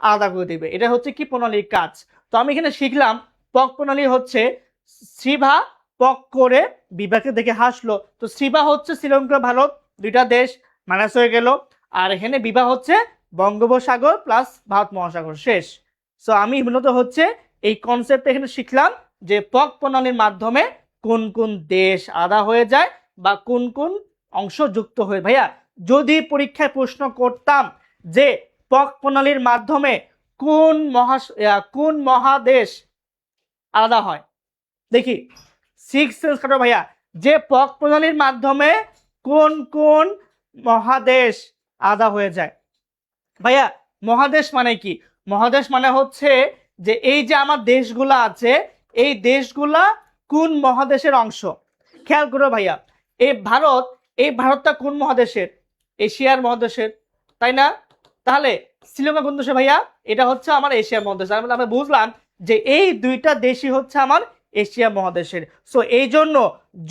আলাদা করে দিবে, এটা হচ্ছে কি প্রণালীর কাজ। তো আমি এখানে শিখলাম পক প্রণালী হচ্ছে শ্রীভা পক করে বিভাকে দেখে হাসলো, তো শ্রীভা হচ্ছে শ্রীলঙ্কা ভারত দুইটা দেশ মাইনাস হয়ে গেল, আর এখানে বিভা হচ্ছে বঙ্গোপসাগর প্লাস ভারত মহাসাগর শেষ। সো আমি মূলত হচ্ছে এই কনসেপ্ট এখানে শিখলাম যে পক প্রণালীর মাধ্যমে কোন কোন দেশ আলাদা হয়ে যায় বা কোন কোন অংশ যুক্ত হয়ে, ভাইয়া যদি পরীক্ষায় প্রশ্ন করতাম যে পক প্রণালীর মাধ্যমে কোন মহাদেশ আলাদা হয়, দেখি সিক্স সেন্স কাটো ভাইয়া, যে পক প্রণালীর মাধ্যমে কোন কোন মহাদেশ আলাদা হয়ে যায়। ভাইয়া মহাদেশ মানে কি, মহাদেশ মানে হচ্ছে যে এই যে আমার দেশগুলা আছে এই দেশগুলা কোন মহাদেশের অংশ। খেয়াল করো ভাইয়া, এই ভারত, এই ভারতটা কোন মহাদেশের, এশিয়ার মহাদেশের, তাই না। তাহলে শ্রীলঙ্কা কোন দেশে ভাইয়া, এটা হচ্ছে আমার এশিয়ার মহাদেশ, তার মানে আমরা বুঝলাম যে এই দুইটা দেশই হচ্ছে আমার এশিয়া মহাদেশের। সো এই জন্য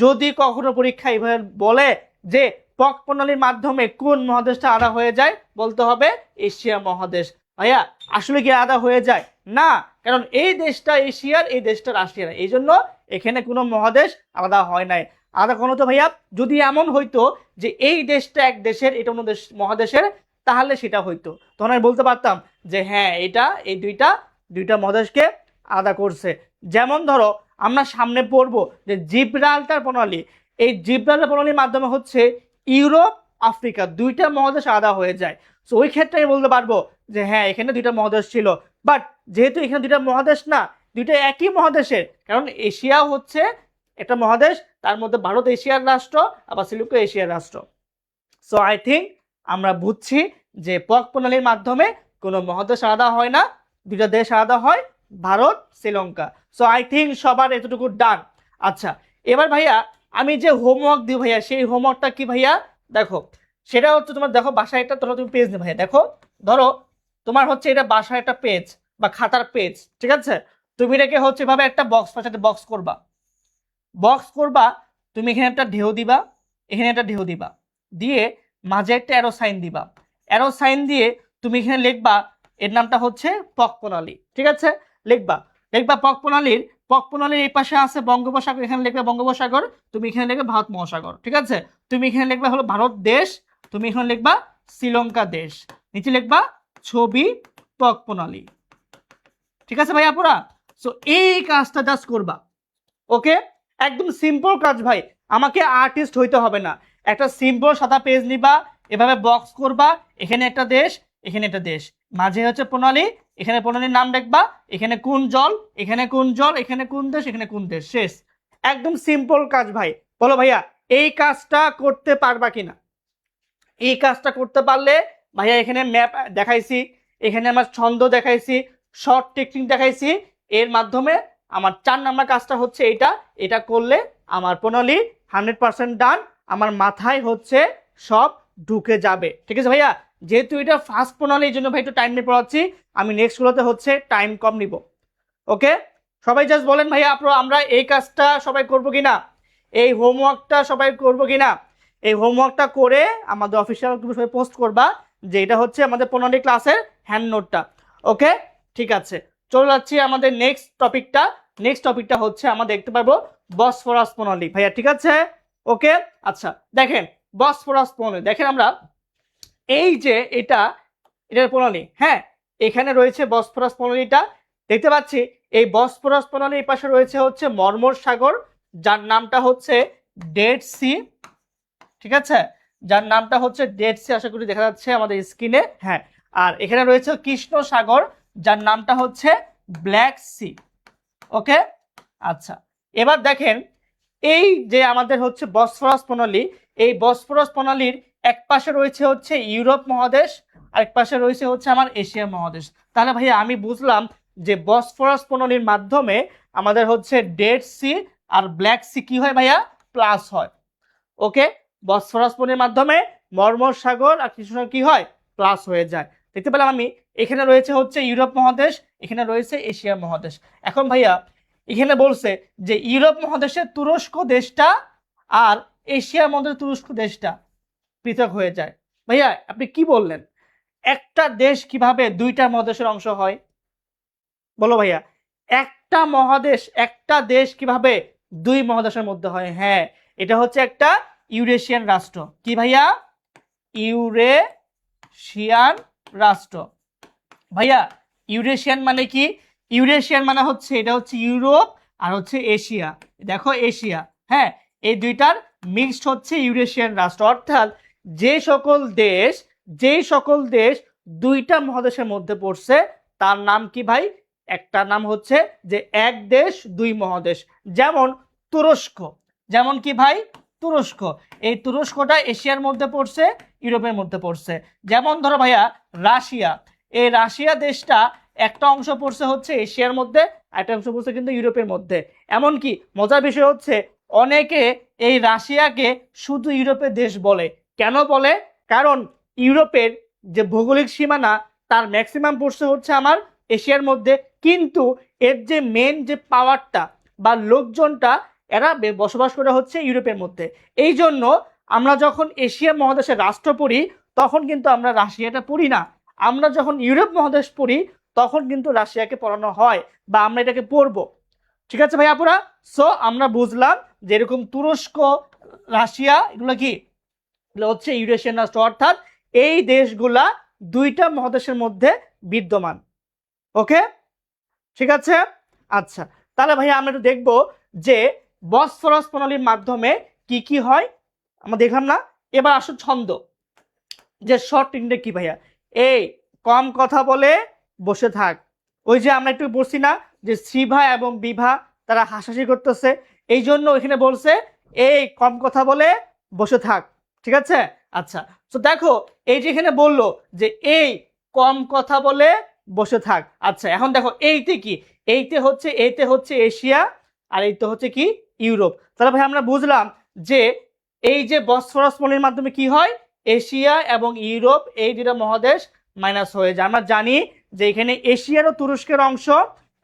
যদি কখনো পরীক্ষা এইভাবে বলে যে পক প্রণালীর মাধ্যমে কোন মহাদেশটা আলাদা হয়ে যায়, বলতে হবে এশিয়া মহাদেশ। ভাইয়া আসলে কি আলাদা হয়ে যায় না, কারণ এই দেশটা এশিয়ার, এই দেশটা রাশিয়ার, এই জন্য এখানে কোনো মহাদেশ আলাদা হয় নাই। আলাদা কোনো তো ভাইয়া যদি এমন হইতো যে এই দেশটা এক দেশের এটা অন্য দেশ মহাদেশের, তাহলে সেটা হইতো, তখন আমি বলতে পারতাম যে হ্যাঁ এটা এই দুইটা দুইটা মহাদেশকে আলাদা করছে। যেমন ধরো আমরা সামনে পড়বো যে জিব্রাল্টার প্রণালী, এই জিব্রাল্টার প্রণালীর মাধ্যমে হচ্ছে ইউরোপ আফ্রিকা দুইটা মহাদেশ আলাদা হয়ে যায়। সো ওই ক্ষেত্রে আমি বলতে পারবো যে হ্যাঁ এখানে দুইটা মহাদেশ ছিল, বাট যেহেতু এখানে দুইটা মহাদেশ না, দুইটা একই মহাদেশের, কারণ এশিয়া হচ্ছে একটা মহাদেশ, তার মধ্যে ভারত এশিয়ার রাষ্ট্র, আবার শ্রীলঙ্কা এশিয়ার রাষ্ট্র। সো আই থিঙ্ক আমরা বুঝছি যে পক প্রণালীর মাধ্যমে কোনো মহাদেশ আলাদা হয় না, দুইটা দেশ আলাদা হয়, Bharat Sri Lanka. So I think সবার এতটুকু ডান। আচ্ছা, এবার ভাইয়া আমি যে হোমওয়ার্ক দিই ভাইয়া, সেই হোমওয়ার্কটা কি ভাইয়া? দেখো, সেটা হচ্ছে তোমার, দেখো বাসায় একটা, ধরো তুমি পেজ নে ভাইয়া, দেখো ধরো তোমার হচ্ছে এটা বাসায় একটা পেজ বা খাতার পেজ, ঠিক আছে? তুমি এটাকে হচ্ছে এভাবে একটা বক্স করবা, তুমি এখানে একটা ঢেউ দিবা, এখানে একটা ঢেউ দিবা, দিয়ে মাঝে একটা অ্যারো সাইন দিবা, অ্যারো সাইন দিয়ে তুমি এখানে লিখবা এর নামটা হচ্ছে পক প্রণালী, ঠিক আছে? লিখবা পক প্রণালীর এই পাশে আছে বঙ্গোপসাগর, এখানে লিখবে বঙ্গোপসাগর, তুমি এখানে লিখবে ভারত মহাসাগর, ঠিক আছে? তুমি এখানে লিখবা হলো ভারত দেশ, তুমি এখানে লিখবা শ্রীলঙ্কা দেশ, নিচে লিখবা ছবি পক প্রণালী, ঠিক আছে ভাই আপুরা? সো এই কাজটা জাস্ট করবা, ওকে? একদম সিম্পল কাজ ভাই, আমাকে আর্টিস্ট হইতে হবে না, একটা সিম্পল সাদা পেজ নিবা, এভাবে বক্স করবা, এখানে একটা দেশ, এখানে একটা দেশ, মাঝে হচ্ছে প্রণালী, এখানে প্রণালীর নাম লিখবা, এখানে কোন জল, এখানে কোন জল, এখানে কোন দেশ, এখানে কোন দেশ, শেষ। একদম সিম্পল কাজ ভাই। বলো ভাইয়া এই কাজটা করতে পারবা কিনা? এই কাজটা করতে পারলে ভাইয়া এখানে ম্যাপ দেখাইছি, এখানে আমার ছন্দ দেখাইছি, শর্ট টেকনিক দেখাইছি, এর মাধ্যমে আমার 4 নাম্বার কাজটা হচ্ছে এটা করলে আমার প্রণালী 100% ডান, আমার মাথায় হচ্ছে সব ঢুকে যাবে, ঠিক আছে ভাইয়া? যেহেতু এটা ফার্স্ট প্রণালী, এই জন্য ভাই একটু টাইম নিয়ে পড়াচ্ছি, আমি নেক্সট গুলোতে হচ্ছে টাইম কম নিব, ওকে? সবাই জাস্ট বলেন ভাইয়া আপনারা আমরা এই কাজটা সবাই করবো কিনা, এই হোমওয়ার্কটা সবাই করবো কিনা? এই হোমওয়ার্কটা করে আমাদের অফিসিয়াল গ্রুপে সবাই পোস্ট করবা যে এটা হচ্ছে আমাদের প্রণালী ক্লাসের হ্যান্ড নোটটা, ওকে? ঠিক আছে, চলে যাচ্ছি আমাদের নেক্সট টপিকটা হচ্ছে আমরা দেখতে পারবো বসফরাস প্রণালী ভাইয়া, ঠিক আছে? ওকে, আচ্ছা দেখেন বসফরাস প্রণালী, দেখেন আমরা এই যে এটার প্রণালী, হ্যাঁ, এখানে রয়েছে বসফরাস প্রণালীটা, দেখতে পাচ্ছি এই বসফরাস প্রণালীর এই পাশে রয়েছে হচ্ছে মর্মর সাগর, যার নামটা হচ্ছে ডেড সি, ঠিক আছে? যার নামটা হচ্ছে ডেড সি, আশা করি দেখা যাচ্ছে আমাদের স্ক্রিনে, হ্যাঁ। আর এখানে রয়েছে কৃষ্ণ সাগর, যার নামটা হচ্ছে ব্ল্যাক সি, ওকে? আচ্ছা, এবার দেখেন এই যে আমাদের হচ্ছে বসফরাস প্রণালী, এই বসফরাস প্রণালীর এক পাশে রয়েছে হচ্ছে ইউরোপ মহাদেশ, আরেক পাশে রয়েছে হচ্ছে আমার এশিয়া মহাদেশ। তাহলে ভাইয়া আমি বুঝলাম যে বসফরাস প্রণালীর মাধ্যমে আমাদের হচ্ছে ডেড সি আর ব্ল্যাক সি কি হয় ভাইয়া? প্লাস হয়, ওকে? বসফরাস প্রণালীর মাধ্যমে মর্মর সাগর আর কৃষ্ণ সাগর কি হয়? প্লাস হয়ে যায়। দেখতে পেলাম আমি এখানে রয়েছে হচ্ছে ইউরোপ মহাদেশ, এখানে রয়েছে এশিয়া মহাদেশ। এখন ভাইয়া এখানে বলছে যে ইউরোপ মহাদেশের তুরস্ক দেশটা আর এশিয়া মহাদেশের তুরস্ক দেশটা পৃথক হয়ে যায়। ভাইয়া আপনি কি বললেন? একটা দেশ কিভাবে দুইটা মহাদেশের অংশ হয়? বলো ভাইয়া, একটা দেশ কিভাবে দুই মহাদেশের মধ্যে হয়? হ্যাঁ, এটা হচ্ছে একটা ইউরেশিয়ান রাষ্ট্র। কি ভাইয়া? ইউরেশিয়ান রাষ্ট্র। ভাইয়া ইউরেশিয়ান মানে কি? ইউরেশিয়ান মানে হচ্ছে এটা হচ্ছে ইউরোপ আর হচ্ছে এশিয়া, দেখো এশিয়া, হ্যাঁ, এই দুইটার মিক্সড হচ্ছে ইউরেশিয়ান রাষ্ট্র। অর্থাৎ যে সকল দেশ দুইটা মহাদেশের মধ্যে পড়ছে তার নাম কি ভাই? একটা নাম হচ্ছে যে এক দেশ দুই মহাদেশ। যেমন তুরস্ক, যেমন কি ভাই? তুরস্ক, এই তুরস্কটা এশিয়ার মধ্যে পড়ছে, ইউরোপের মধ্যে পড়ছে। যেমন ধরো ভাইয়া রাশিয়া, এই রাশিয়া দেশটা একটা অংশ পড়ছে হচ্ছে এশিয়ার মধ্যে, একটা অংশ পড়ছে কিন্তু ইউরোপের মধ্যে। এমনকি মজার বিষয় হচ্ছে অনেকে এই রাশিয়াকে শুধু ইউরোপের দেশ বলে। কেন বলে? কারণ ইউরোপের যে ভৌগোলিক সীমানা তার ম্যাক্সিমাম পড়ছে হচ্ছে আমার এশিয়ার মধ্যে, কিন্তু এর যে মেন যে পাওয়ারটা বা লোকজনটা এরা বসবাস করে হচ্ছে ইউরোপের মধ্যে। এই জন্য আমরা যখন এশিয়া মহাদেশের রাষ্ট্র পড়ি তখন কিন্তু আমরা রাশিয়াটা পড়ি না, আমরা যখন ইউরোপ মহাদেশ পড়ি তখন কিন্তু রাশিয়াকে পড়ানো হয় বা আমরা এটাকে পড়বো, ঠিক আছে ভাই আপুরা? সো আমরা বুঝলাম যে এরকম তুরস্ক, রাশিয়া এগুলো কি হচ্ছে ইউরেশিয়ান রাষ্ট্র, অর্থাৎ এই দেশগুলা দুইটা মহাদেশের মধ্যে বিদ্যমান, ওকে? ঠিক আছে, আচ্ছা তাহলে ভাই আমরা একটু দেখবো যে বসফরাস প্রণালীর মাধ্যমে কি কি হয় আমরা দেখলাম না। এবার আসো ছন্দ, যে শর্ট টেকনিক কি ভাইয়া? এই কম কথা বলে বসে থাক, ওই যে আমরা একটু বলছি না যে শ্রীভা এবং বিভা তারা হাসাহাসি করতেছে, এই জন্য ওইখানে বলছে এই কম কথা বলে বসে থাক। ঠিক আছে? আচ্ছা, তো দেখো এই যে এখানে বললো যে এই কম কথা বলে বসে থাক। আচ্ছা, এখন দেখো এইতে কি, এইতে হচ্ছে এশিয়া আর এইতে হচ্ছে কি ইউরোপ। তাহলে ভাই আমরা বুঝলাম যে এই যে বসফরাস মণির মাধ্যমে কি হয়, এশিয়া এবং ইউরোপ এই দুটা মহাদেশ মাইনাস হয়ে যায়। আমরা জানি যে এখানে এশিয়ারও তুরস্কের অংশ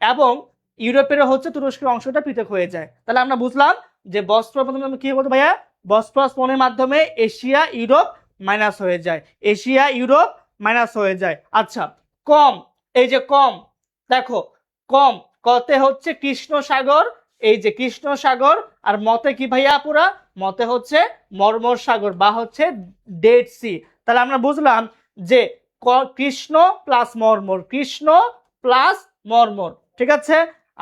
এবং ইউরোপেরও হচ্ছে তুরস্কের অংশটা পৃথক হয়ে যায়। তাহলে আমরা বুঝলাম যে বসফরাস মাধ্যমে কি বলতো ভাইয়া, বসফরাস মণির মাধ্যমে এশিয়া ইউরোপ মাইনাস হয়ে যায়, এশিয়া ইউরোপ মাইনাস হয়ে যায়। আচ্ছা, কম, এই যে কম, দেখো কম কতে হচ্ছে কৃষ্ণ সাগর, এই যে কৃষ্ণ সাগর, আর মতে কি ভাইয়া পুরা, মতে হচ্ছে মর্মর সাগর বা হচ্ছে ডেড সি। তাহলে আমরা বুঝলাম যে Krishna plus মর্মর, Krishna plus Marmara. ঠিক আছে?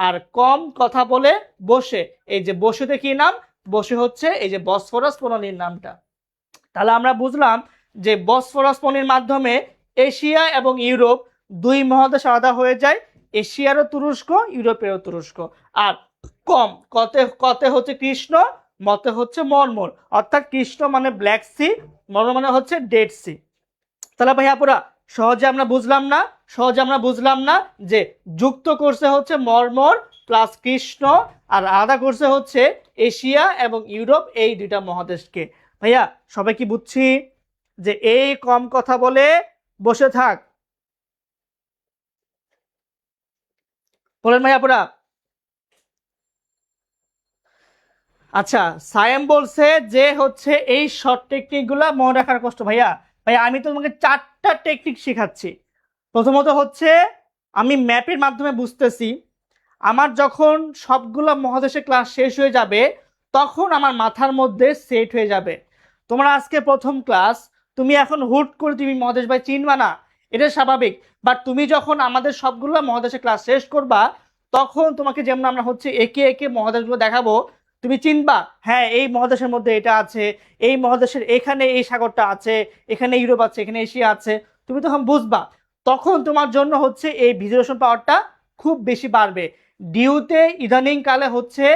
আর কম কথা বলে বসে, এই যে বসেতে কি নাম, বসে হচ্ছে এই যে বসফরাস প্রণালীর নামটা। তাহলে আমরা বুঝলাম যে বসফরাস প্রণালীর মাধ্যমে এশিয়া এবং ইউরোপ দুই মহাদেশ আলাদা হয়ে যায়, এশিয়ারও তুরস্ক ইউরোপেরও তুরস্ক। আর কম কতে কতে হচ্ছে কৃষ্ণ, মতে হচ্ছে মর্মর, অর্থাৎ কৃষ্ণ মানে ব্ল্যাক সি, মর্মর মানে হচ্ছে ডেড সি। তাহলে ভাইয়া পুরা সহজে আমরা বুঝলাম না, সহজে আমরা বুঝলাম না যে যুক্ত করছে হচ্ছে মর্মর প্লাস কৃষ্ণ, আর আলাদা করছে হচ্ছে এশিয়া এবং ইউরোপ এই দুইটা মহাদেশকে। ভাইয়া সবাই কি বুঝছি যে এই কম কথা বলে বসে থাক? বলেন ভাইয়া পুরা। আচ্ছা, সায়েম বলছে যে হচ্ছে এই শর্ট টেকনিক গুলা মনে রাখার কষ্ট। ভাইয়া ভাইয়া আমি তোমাকে 4টা টেকনিক শেখাচ্ছি। প্রথমত হচ্ছে আমি ম্যাপের মাধ্যমে বুঝতেছি, আমার যখন সবগুলো মহাদেশে ক্লাস শেষ হয়ে যাবে তখন আমার মাথার মধ্যে সেট হয়ে যাবে। তোমার আজকে প্রথম ক্লাস, তুমি এখন হুট করে তুমি মহাদেশ ভাই চিনবা না, এটা স্বাভাবিক। বাট তুমি যখন আমাদের সবগুলো মহাদেশে ক্লাস শেষ করবা তখন তোমাকে যেমন আমরা হচ্ছে একে একে মহাদেশগুলো দেখাবো, তুমি চিনবা হ্যাঁ এই মহাদেশের মধ্যে এটা আছে, এই মহাদেশের এখানে এই সাগরটা আছে, এখানে ইউরোপ আছে, এখানে এশিয়া আছে, তুমি তখন বুঝবা। তখন তোমার জন্য হচ্ছে এই ভিজুয়ালেশন পাওয়ারটা খুব বেশি বাড়বে। ডিউতে ইদানিং কালে হচ্ছে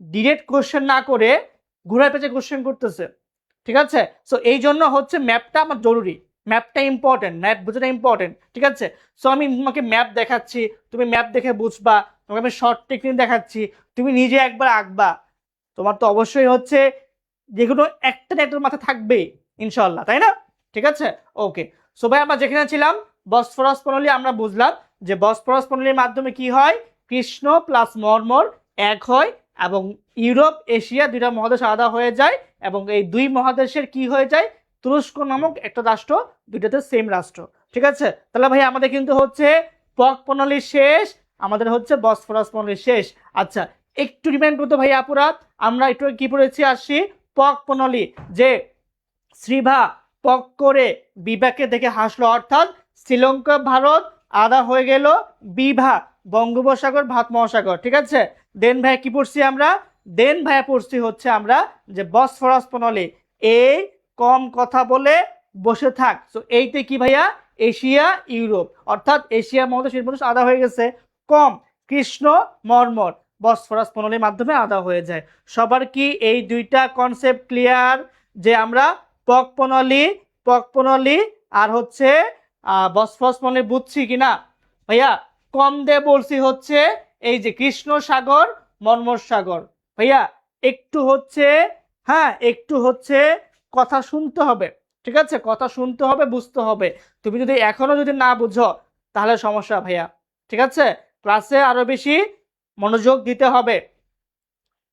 ডিরেক্ট কোশ্চেন না করে ঘুরায় পেঁচে কোশ্চেন করতেছে। ঠিক আছে? সো এই জন্য হচ্ছে ম্যাপটা আমার জরুরি, ম্যাপটা ইম্পর্টেন্ট, ম্যাপ বোঝাটা ইম্পর্টেন্ট। ঠিক আছে? সো আমি তোমাকে ম্যাপ দেখাচ্ছি, তুমি ম্যাপ দেখে বুঝবা, তোমাকে আমি শর্ট টেকনিক দেখাচ্ছি, তুমি নিজে একবার আঁকবা, তোমার তো অবশ্যই হচ্ছে যে কোনো একটা না একটা মাথা থাকবেই ইনশাল্লাহ, তাই না? ঠিক আছে, ওকে। সো ভাই আমরা যেখানে ছিলাম বসফরাস প্রণালী, আমরা বুঝলাম যে বসফরাস প্রণালীর মাধ্যমে কি হয়, কৃষ্ণ প্লাস মর্মর এক হয় এবং ইউরোপ এশিয়া দুইটা মহাদেশ আলাদা হয়ে যায় এবং এই দুই মহাদেশের কি হয়ে যায়, তুরস্ক নামক একটা রাষ্ট্র, দুইটাতে সেম রাষ্ট্র। ঠিক আছে? তাহলে ভাই আমাদের কিন্তু হচ্ছে পক প্রণালী শেষ, আমাদের হচ্ছে বসফরাস প্রণালী শেষ। আচ্ছা, একটু রিমাইন্ড করতে ভাই আপুরা, আমরা একটু কি পড়েছি আসি, পক প্রণালী, যে শ্রীভা পক করে বিভাকে দেখে হাসলো, অর্থাৎ শ্রীলঙ্কা ভারত আদা হয়ে গেল বিভা, বঙ্গোপসাগর ভারত মহাসাগর। ঠিক আছে? দেন ভাই কি পড়ছি আমরা, দেন ভাইয়া পড়ছি হচ্ছে আমরা যে বসফরাস প্রণালী, এই কম কথা বলে বসে থাক। তো এইতে কি ভাইয়া, এশিয়া ইউরোপ, অর্থাৎ এশিয়া মহাদেশ মহাদেশ আদা হয়ে গেছে, কম কৃষ্ণ মর্মর বসফরাস প্রণালীর মাধ্যমে আদা হয়ে যায়। সবার কি এই দুইটা কনসেপ্ট ক্লিয়ার, যে আমরা পক প্রণালী, পক প্রণালী আর হচ্ছে বসফরাস প্রণালী বুঝছি কিনা? ভাইয়া কম দে বলছি হচ্ছে এই যে কৃষ্ণ সাগর মর্মর সাগর। ভাইয়া একটু হচ্ছে, হ্যাঁ একটু হচ্ছে কথা শুনতে হবে। ঠিক আছে? কথা শুনতে হবে, বুঝতে হবে। তুমি যদি এখনো যদি না বুঝো তাহলে সমস্যা ভাইয়া। ঠিক আছে? ক্লাসে আরো বেশি মনোযোগ দিতে হবে।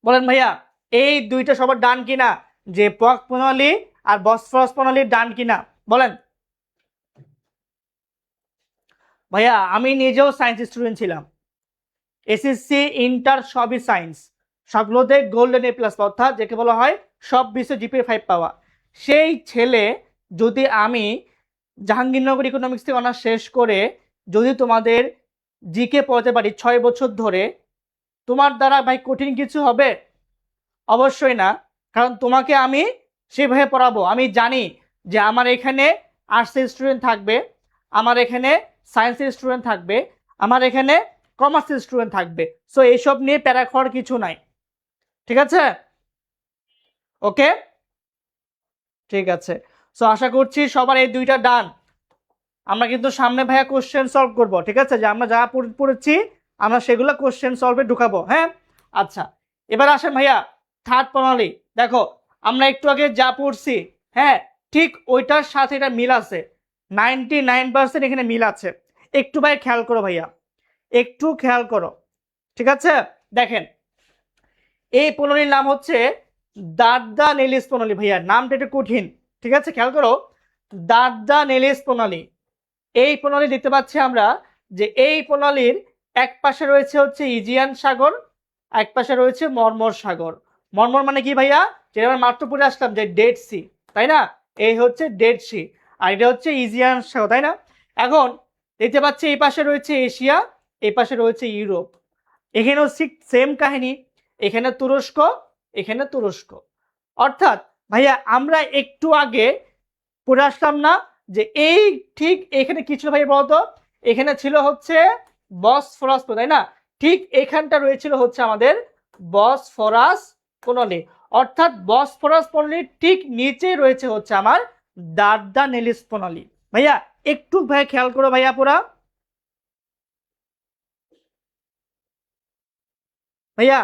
বলেন ভাইয়া এই দুইটা সবার ডান কিনা, যে পক প্রণালী আর বসফরাস প্রণালীর ডান কিনা বলেন। ভাইয়া আমি নিজেও সায়েন্স স্টুডেন্ট ছিলাম, এসএসসি ইন্টার সবই সায়েন্স, সবগুলোতে গোল্ডেন এ প্লাস, অর্থাৎ যাকে বলা হয় সব বিষয়ে জিপিএ 5 পাওয়া। সেই ছেলে যদি আমি জাহাঙ্গীরনগর ইকোনমিক্স থেকে অনার্স শেষ করে যদি তোমাদের জিকে পড়াতে পারি 6 বছর ধরে, তোমার দ্বারা ভাই কঠিন কিছু হবে? অবশ্যই না। কারণ তোমাকে আমি সেভাবে পড়াবো। আমি জানি যে আমার এখানে আর্টসের স্টুডেন্ট থাকবে, আমার এখানে সায়েন্সের স্টুডেন্ট থাকবে, আমার এখানে কমার্সের স্টুডেন্ট থাকবে। সো এইসব নিয়ে প্যারা খাওয়ার কিছু নাই, ঠিক আছে? ওকে, ঠিক আছে। সো আশা করছি সবার এই দুইটা ডান। আমরা কিন্তু সামনে ভাইয়া কোশ্চেন সলভ করব, ঠিক আছে? যে আমরা যা পড়েছি আমরা সেগুলো কোশ্চেন সলভে ঢুকাবো, হ্যাঁ? আচ্ছা, এবার আসেন ভাইয়া থার্ড প্রণালী। দেখো আমরা একটু আগে যা পড়ছি, হ্যাঁ, ঠিক ওইটার সাথে এটা মিল আছে, 99% এখানে মিল আছে। একটু ভাই খেয়াল করো ভাইয়া, একটু খেয়াল করো, ঠিক আছে? দেখেন এই প্রণালীর নাম হচ্ছে দার্দানেলিস প্রণালী। ভাইয়া নামটা একটু কঠিন, ঠিক আছে? খেয়াল করো, দার্দানেলিস প্রণালী। এই প্রণালী দেখতে পাচ্ছি আমরা যে এই প্রণালীর এক পাশে রয়েছে হচ্ছে ইজিয়ান সাগর, এক পাশে রয়েছে মর্মর সাগর। মর্মর মানে কি ভাইয়া? যেটা আমরা মাত্র পড়ে আসলাম যে ডেড সি, তাই না? এই হচ্ছে ডেড সি, আর এটা হচ্ছে ইজিয়ান সাগর, তাই না? এখন দেখতে পাচ্ছি এই পাশে রয়েছে এশিয়া, এই পাশে রয়েছে ইউরোপ। এখানেও সেম কাহিনী, এখানে তুরস্ক, এখানে তুরস্ক। অর্থাৎ ভাইয়া আমরা একটু আগে পড়ে আসলাম না যে এই ঠিক এখানে কি ছিল ভাইয়া বলতো? এখানে ছিল হচ্ছে বসফরাস, তাই না? ঠিক এখানটা রয়েছিল হচ্ছে আমাদের বসফরাস প্রণালী। অর্থাৎ বসফরাস প্রণালীর ঠিক নিচে রয়েছে হচ্ছে আমার দার্দানেলিস প্রণালী। ভাইয়া একটু ভাই খেয়াল করো ভাইয়া পুরা, ভাইয়া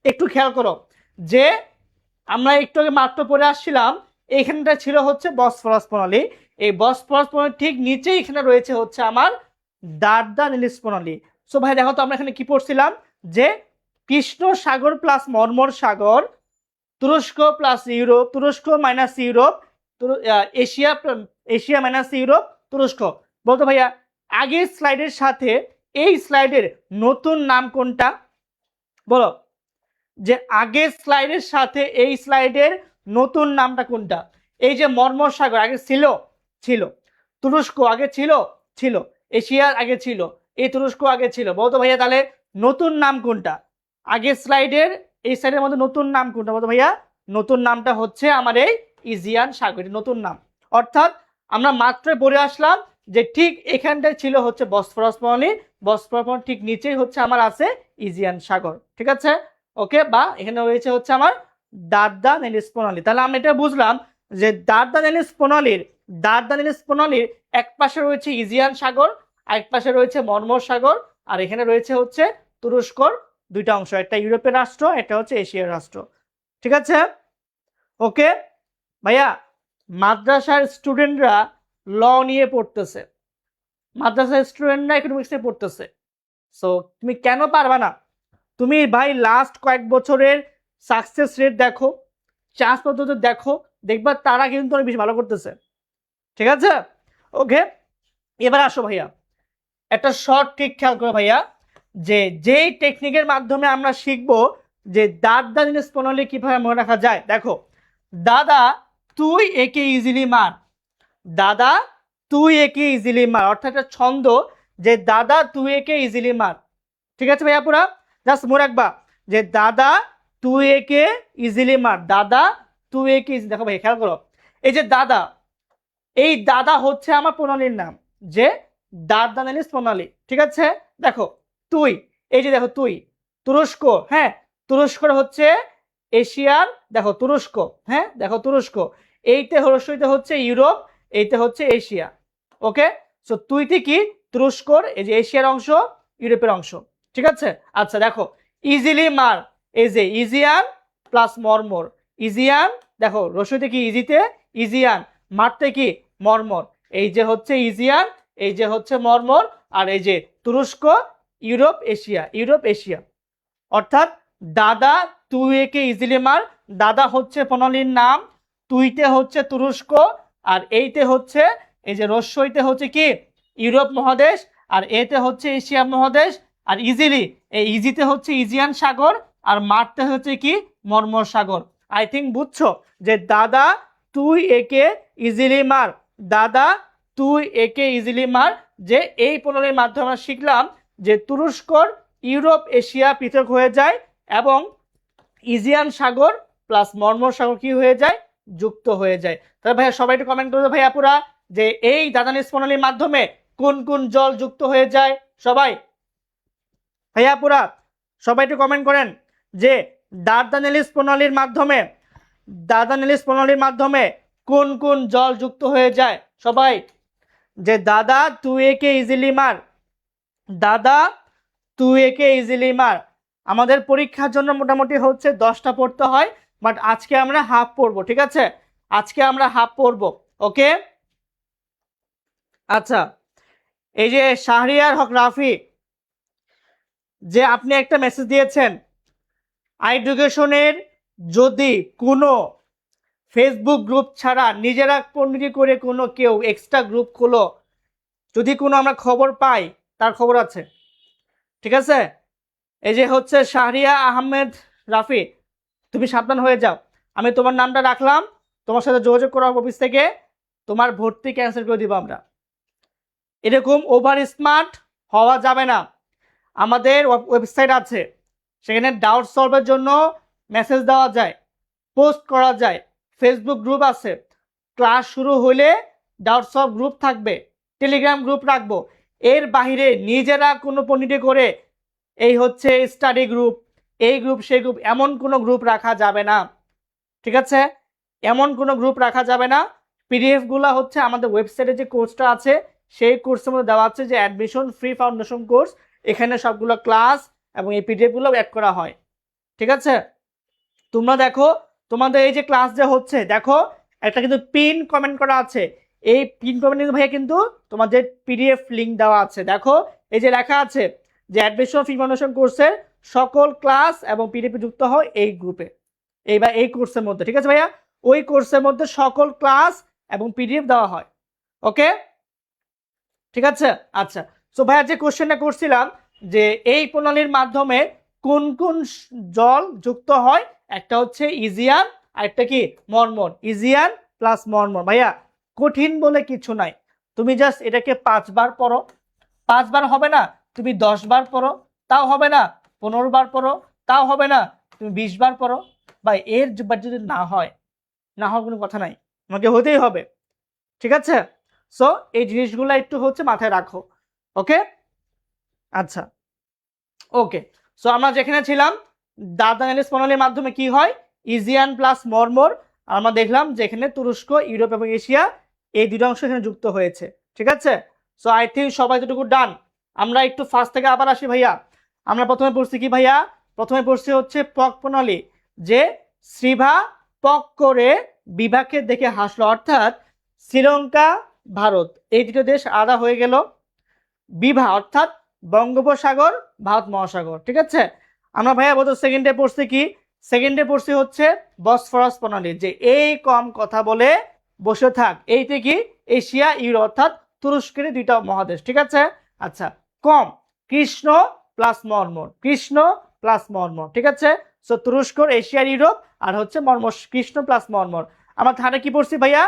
একটু খেয়াল করো যে আমরা একটু আগে মাত্র পড়ে আসছিলাম এইখানটা ছিল হচ্ছে বসফরাস প্রণালী। এই বসফরাস প্রণালী ঠিক নিচেই এখানে রয়েছে হচ্ছে আমার দার্দানেলিস প্রণালী। সো ভাই দেখো তো আমরা এখানে কি পড়ছিলাম যে কৃষ্ণ সাগর প্লাস মর্মর সাগর, তুরস্ক প্লাস ইউরোপ, তুরস্ক minus Europe, Asia, Asia minus Europe, তুরস্ক। বলতো ভাইয়া আগের স্লাইডের সাথে এই স্লাইডের নতুন নাম কোনটা? বলো, যে আগের স্লাইডের সাথে এই স্লাইডের নতুন নামটা কোনটা? এই যে মর্মর সাগর আগে ছিল, ছিল, তুরস্ক আগে ছিল, ছিল, এশিয়া আগে ছিল, এই তুরস্ক আগে ছিল। বলতো ভাইয়া তাহলে নতুন নাম কোনটা? আগের স্লাইডের এই স্লাইডের মধ্যে নতুন নাম কোনটা বলতো ভাইয়া? নতুন নামটা হচ্ছে আমার এই ইজিয়ান সাগর, নতুন নাম। অর্থাৎ আমরা মাত্রই পড়ে আসলাম যে ঠিক এখানটায় ছিল হচ্ছে বসফরাস প্রণালী, বসফরাস প্রণালী ঠিক নিচেই হচ্ছে আমার আছে ইজিয়ান সাগর, ঠিক আছে? ওকে, বা এখানে রয়েছে হচ্ছে আমার দার্দানেলিস প্রণালী। তাহলে আমরা এটা বুঝলাম যে দার্দানেলিস প্রণালীর এক পাশে রয়েছে ইজিয়ান সাগর, এক পাশে রয়েছে মর্মর সাগর, আর এখানে রয়েছে হচ্ছে তুরস্কর দুইটা অংশ, একটা ইউরোপের রাষ্ট্র, একটা হচ্ছে এশিয়ার রাষ্ট্র, ঠিক আছে? ওকে ভাইয়া, মাদ্রাসার স্টুডেন্টরা ল নিয়ে পড়তেছে, মাদ্রাসার স্টুডেন্টরা ইকোনমিক্স নিয়ে পড়তেছে। সো তুমি কেন পারবা না? তুমি ভাই লাস্ট কয়েক বছরের সাকসেস রেট দেখো, চান্স পদ্ধতি দেখো, দেখবা তারা কিন্তু অনেক বেশি ভালো করতেছে, ঠিক আছে? ওকে, এবার আসো ভাইয়া একটা শর্ট ট্রিক খেয়াল করো ভাইয়া, যে যেই টেকনিকের মাধ্যমে আমরা শিখবো যে দার্দানেলিস প্রণালী কিভাবে মনে রাখা যায়। দেখো, দাদা তুই একে ইজিলি মার, দাদা তুই একে ইজিলি মার, অর্থাৎ একটা ছন্দ যে দাদা তুই একে ইজিলি মার, ঠিক আছে ভাইয়া? পুরা জাস্ট মনে রাখবা যে দাদা তুই একে ইজিলি মার, দাদা তুই একে ইজিলি। দেখো ভাই খেয়াল করো, এই যে দাদা, এই দাদা হচ্ছে আমার প্রণালীর নাম, যে দার্দানেলিস প্রণালী, ঠিক আছে? দেখো তুই, এই যে দেখো তুই, তুরস্ক, হ্যাঁ, তুরস্কর হচ্ছে এশিয়ার, দেখো তুরস্ক, হ্যাঁ দেখো তুরস্ক, এইতে হরস্বইতে হচ্ছে ইউরোপ, এইতে হচ্ছে এশিয়া। ওকে, সো তুইতে কি তুরস্কর, এই যে এশিয়ার অংশ, ইউরোপের অংশ, ঠিক আছে? আচ্ছা দেখো ইজিলি মার, এই যে ইজিয়ান প্লাস মর্মর, ইজিয়ান, দেখো রসইতে কি ইজিতে ইজিয়ান, মারতে কি মর্মর, এই যে হচ্ছে ইজিয়ান, এই যে হচ্ছে মর্মর, আর এই যে তুরস্ক, ইউরোপ এশিয়া, ইউরোপ এশিয়া। অর্থাৎ দাদা তুই একে ইজিলি মার, দাদা হচ্ছে প্রণালীর নাম, তুইতে হচ্ছে তুরস্ক, আর এইতে হচ্ছে এই যে রস্যইতে হচ্ছে কি ইউরোপ মহাদেশ, আর এতে হচ্ছে এশিয়া মহাদেশ, আর ইজিলি এই ইজিতে হচ্ছে ইজিয়ান সাগর, আর মারতে হচ্ছে কি মর্মর সাগর। আই থিঙ্ক বুঝছো যে দাদা তুই একে ইজিলি মার, দাদা তুই একে ইজিলি মার, যে এই প্রণালীর মাধ্যমে আমরা শিখলাম যে তুরস্কর ইউরোপ এশিয়া পৃথক হয়ে যায় এবং ইজিয়ান সাগর প্লাস মর্মর সাগর কি হয়ে যায়? যুক্ত হয়ে যায়। তাহলে ভাইয়া সবাই একটু কমেন্ট করবে ভাইয়া পুরা যে এই দার্দানেলিস প্রণালীর মাধ্যমে কোন কোন জল যুক্ত হয়ে যায়? সবাই ভাইয়া পুরা সবাই একটু কমেন্ট করেন যে দার্দানেলিস প্রণালীর মাধ্যমে কোন কোন জল যুক্ত হয়ে যায়। সবাই যে দাদা তুই একে ইজিলি মার, দাদা তুই একে ইজিলি মার। আমাদের পরীক্ষার জন্য মোটামুটি হচ্ছে 10টা পড়তে হয়, বাট আজকে আমরা হাফ পড়বো, ঠিক আছে? আজকে আমরা হাফ পড়বো, ওকে? আচ্ছা, এই যে শাহরিয়ার হক রাফি, যে আপনি একটা মেসেজ দিয়েছেন, এডুকেশনের যদি কোনো ফেসবুক গ্রুপ ছাড়া নিজেরা কমিউনিটি করে কোনো কেউ এক্সট্রা গ্রুপ খোলো, যদি কোনো আমরা খবর পাই, তার খবর আছে, ঠিক আছে? এই যে হচ্ছে শাহরিয়া আহমেদ রাফি, তুমি সাবধান হয়ে যাও। আমি তোমার নামটা রাখলাম, তোমার সাথে যোগাযোগ করা অফিস থেকে তোমার ভর্তি ক্যান্সেল করে দিব আমরা। এরকম ওভার স্মার্ট হওয়া যাবে না। আমাদের ওয়েবসাইট আছে, সেখানে ডাউট সলভের জন্য মেসেজ দেওয়া যায়, পোস্ট করা যায়, ফেসবুক গ্রুপ আছে, ক্লাস শুরু হলে ডাউট সলভ গ্রুপ থাকবে, টেলিগ্রাম গ্রুপ রাখবো। এর বাহিরে নিজেরা কোনো পণ্ডিতে করে এই হচ্ছে স্টাডি গ্রুপ, এই গ্রুপ সেই গ্রুপ, এমন কোনো গ্রুপ রাখা যাবে না, ঠিক আছে? এমন কোনো গ্রুপ রাখা যাবে না। পিডিএফগুলো হচ্ছে আমাদের ওয়েবসাইটে যে কোর্সটা আছে সেই কোর্সের মধ্যে দেওয়া আছে, যে অ্যাডমিশন ফ্রি ফাউন্ডেশন কোর্স, এখানে সবগুলো ক্লাস এবং এই পিডিএফগুলো অ্যাড করা হয়, ঠিক আছে? তোমরা দেখো, তোমাদের এই যে ক্লাস যে হচ্ছে, দেখো একটা কিন্তু পিন কমেন্ট করা আছে, এই পিন কমেন্ট ভাইয়া কিন্তু তোমাদের পিডিএফ লিঙ্ক দেওয়া আছে। দেখো এই যে লেখা আছে যে অ্যাডমিশন ফ্রি ফাউন্ডেশন কোর্সের সকল ক্লাস এবং পিডিএফ যুক্ত হয় এই গ্রুপে, এইবার এই কোর্সের মধ্যে, ঠিক আছে ভাইয়া? ওই কোর্সের মধ্যে সকল ক্লাস এবং পিডিএফ দেওয়া হয়, ওকে? ঠিক আছে, আচ্ছা। সো ভাইয়া যে কোশ্চেনটা করছিলাম যে এই প্রণালীর মাধ্যমে কোন কোন জল যুক্ত হয়, একটা হচ্ছে ইজিয়ান আর একটা কি মরমর, ইজিয়ান প্লাস মরমর। ভাইয়া কঠিন বলে কিছু নাই, তুমি জাস্ট এটাকে 5 বার পড়ো, 5 বার হবে না, তুমি 10 বার পড়ো তাও হবে না, 15 বার পড়ো তাও হবে না, তুমি 20 বার পড়ো। ভাই এর যদি না হয়, না হওয়ার কোনো কথা নাই, আমাকে হতেই হবে, ঠিক আছে? সো এই জিনিসগুলো একটু হচ্ছে মাথায় রাখো, ওকে? আচ্ছা, ওকে। সো আমরা যেখানে ছিলাম, দার্দানেলিস প্রণালীর মাধ্যমে কি হয়, ইজিয়ান প্লাস মরমর। আমরা দেখলাম যে এখানে তুরস্ক, ইউরোপ এবং এশিয়া এই দুটো অংশ এখানে যুক্ত হয়েছে, ঠিক আছে? সো আই থিঙ্ক সবাই যতটুকু ডান। আমরা একটু ফার্স্ট থেকে আবার আসি ভাইয়া। আমরা প্রথমে পড়ছি কি ভাইয়া, প্রথমে পড়ছি হচ্ছে পক প্রণালী, যে শ্রীভা পক করে বিভাগকে দেখে হাসলো, অর্থাৎ শ্রীলঙ্কা ভারত এই দুটো দেশ আলাদা হয়ে গেল, বিভা অর্থাৎ বঙ্গোপসাগর ভারত মহাসাগর, ঠিক আছে? আমরা ভাইয়া বলতো সেকেন্ডে পড়ছি কি, সেকেন্ডে পড়ছি হচ্ছে বসফরাস প্রণালী, যে এই কম কথা বলে বসে থাক, এইটা কি এশিয়া ইউরোপ অর্থাৎ তুরস্কের দুইটা মহাদেশ, ঠিক আছে? আচ্ছা, কম Krishna plus মর্মর, Krishna plus Marmara, ঠিক আছে? সো তুরস্কর এশিয়ার ইউরোপ আর হচ্ছে মর্মর, কৃষ্ণ প্লাস মর্মর। আমরা থানা কি পড়ছি ভাইয়া,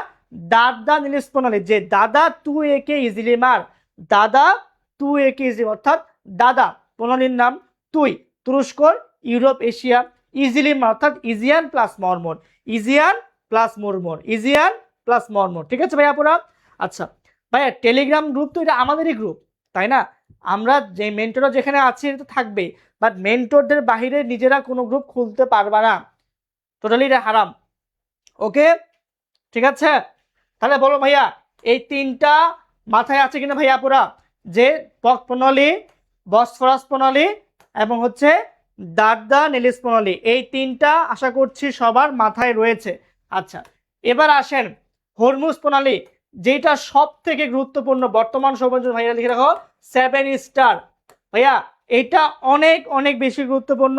দাদা নিলিস প্রণালী, যে দাদা তুই একে ইজিলি মার, দাদা তুই একে ইজি অর্থাৎ দাদা প্রণালীর নাম, তুই তুরস্কর ইউরোপ এশিয়া, ইজিলি মার অর্থাৎ Aegean plus Marmara, Aegean plus Marmara, Aegean plus Marmara, ঠিক আছে ভাইয়া পুরা? আচ্ছা ভাইয়া টেলিগ্রাম গ্রুপ তো এটা আমাদেরই গ্রুপ, তাই না? আমরা যে মেন্টররা যেখানে আছি এটা থাকবে, বাট মেন্টরদের বাহিরে নিজেরা কোনো গ্রুপ খুলতে পারবা না, টোটালি এটা হারাম, ওকে? ঠিক আছে, তাহলে বলো ভাইয়া এই তিনটা মাথায় আছে কিনা ভাইয়া পুরা, যে পক প্রণালী, বসফরাস প্রণালী এবং হচ্ছে দার্দানেলিস প্রণালী, এই তিনটা আশা করছি সবার মাথায় রয়েছে। আচ্ছা, এবার আসেন হরমুজ প্রণালী, যেটা সব থেকে গুরুত্বপূর্ণ বর্তমান সময়ের জন্য, ভাইয়া লিখে রাখো 7 স্টার। ভাইয়া এটা অনেক অনেক বেশি গুরুত্বপূর্ণ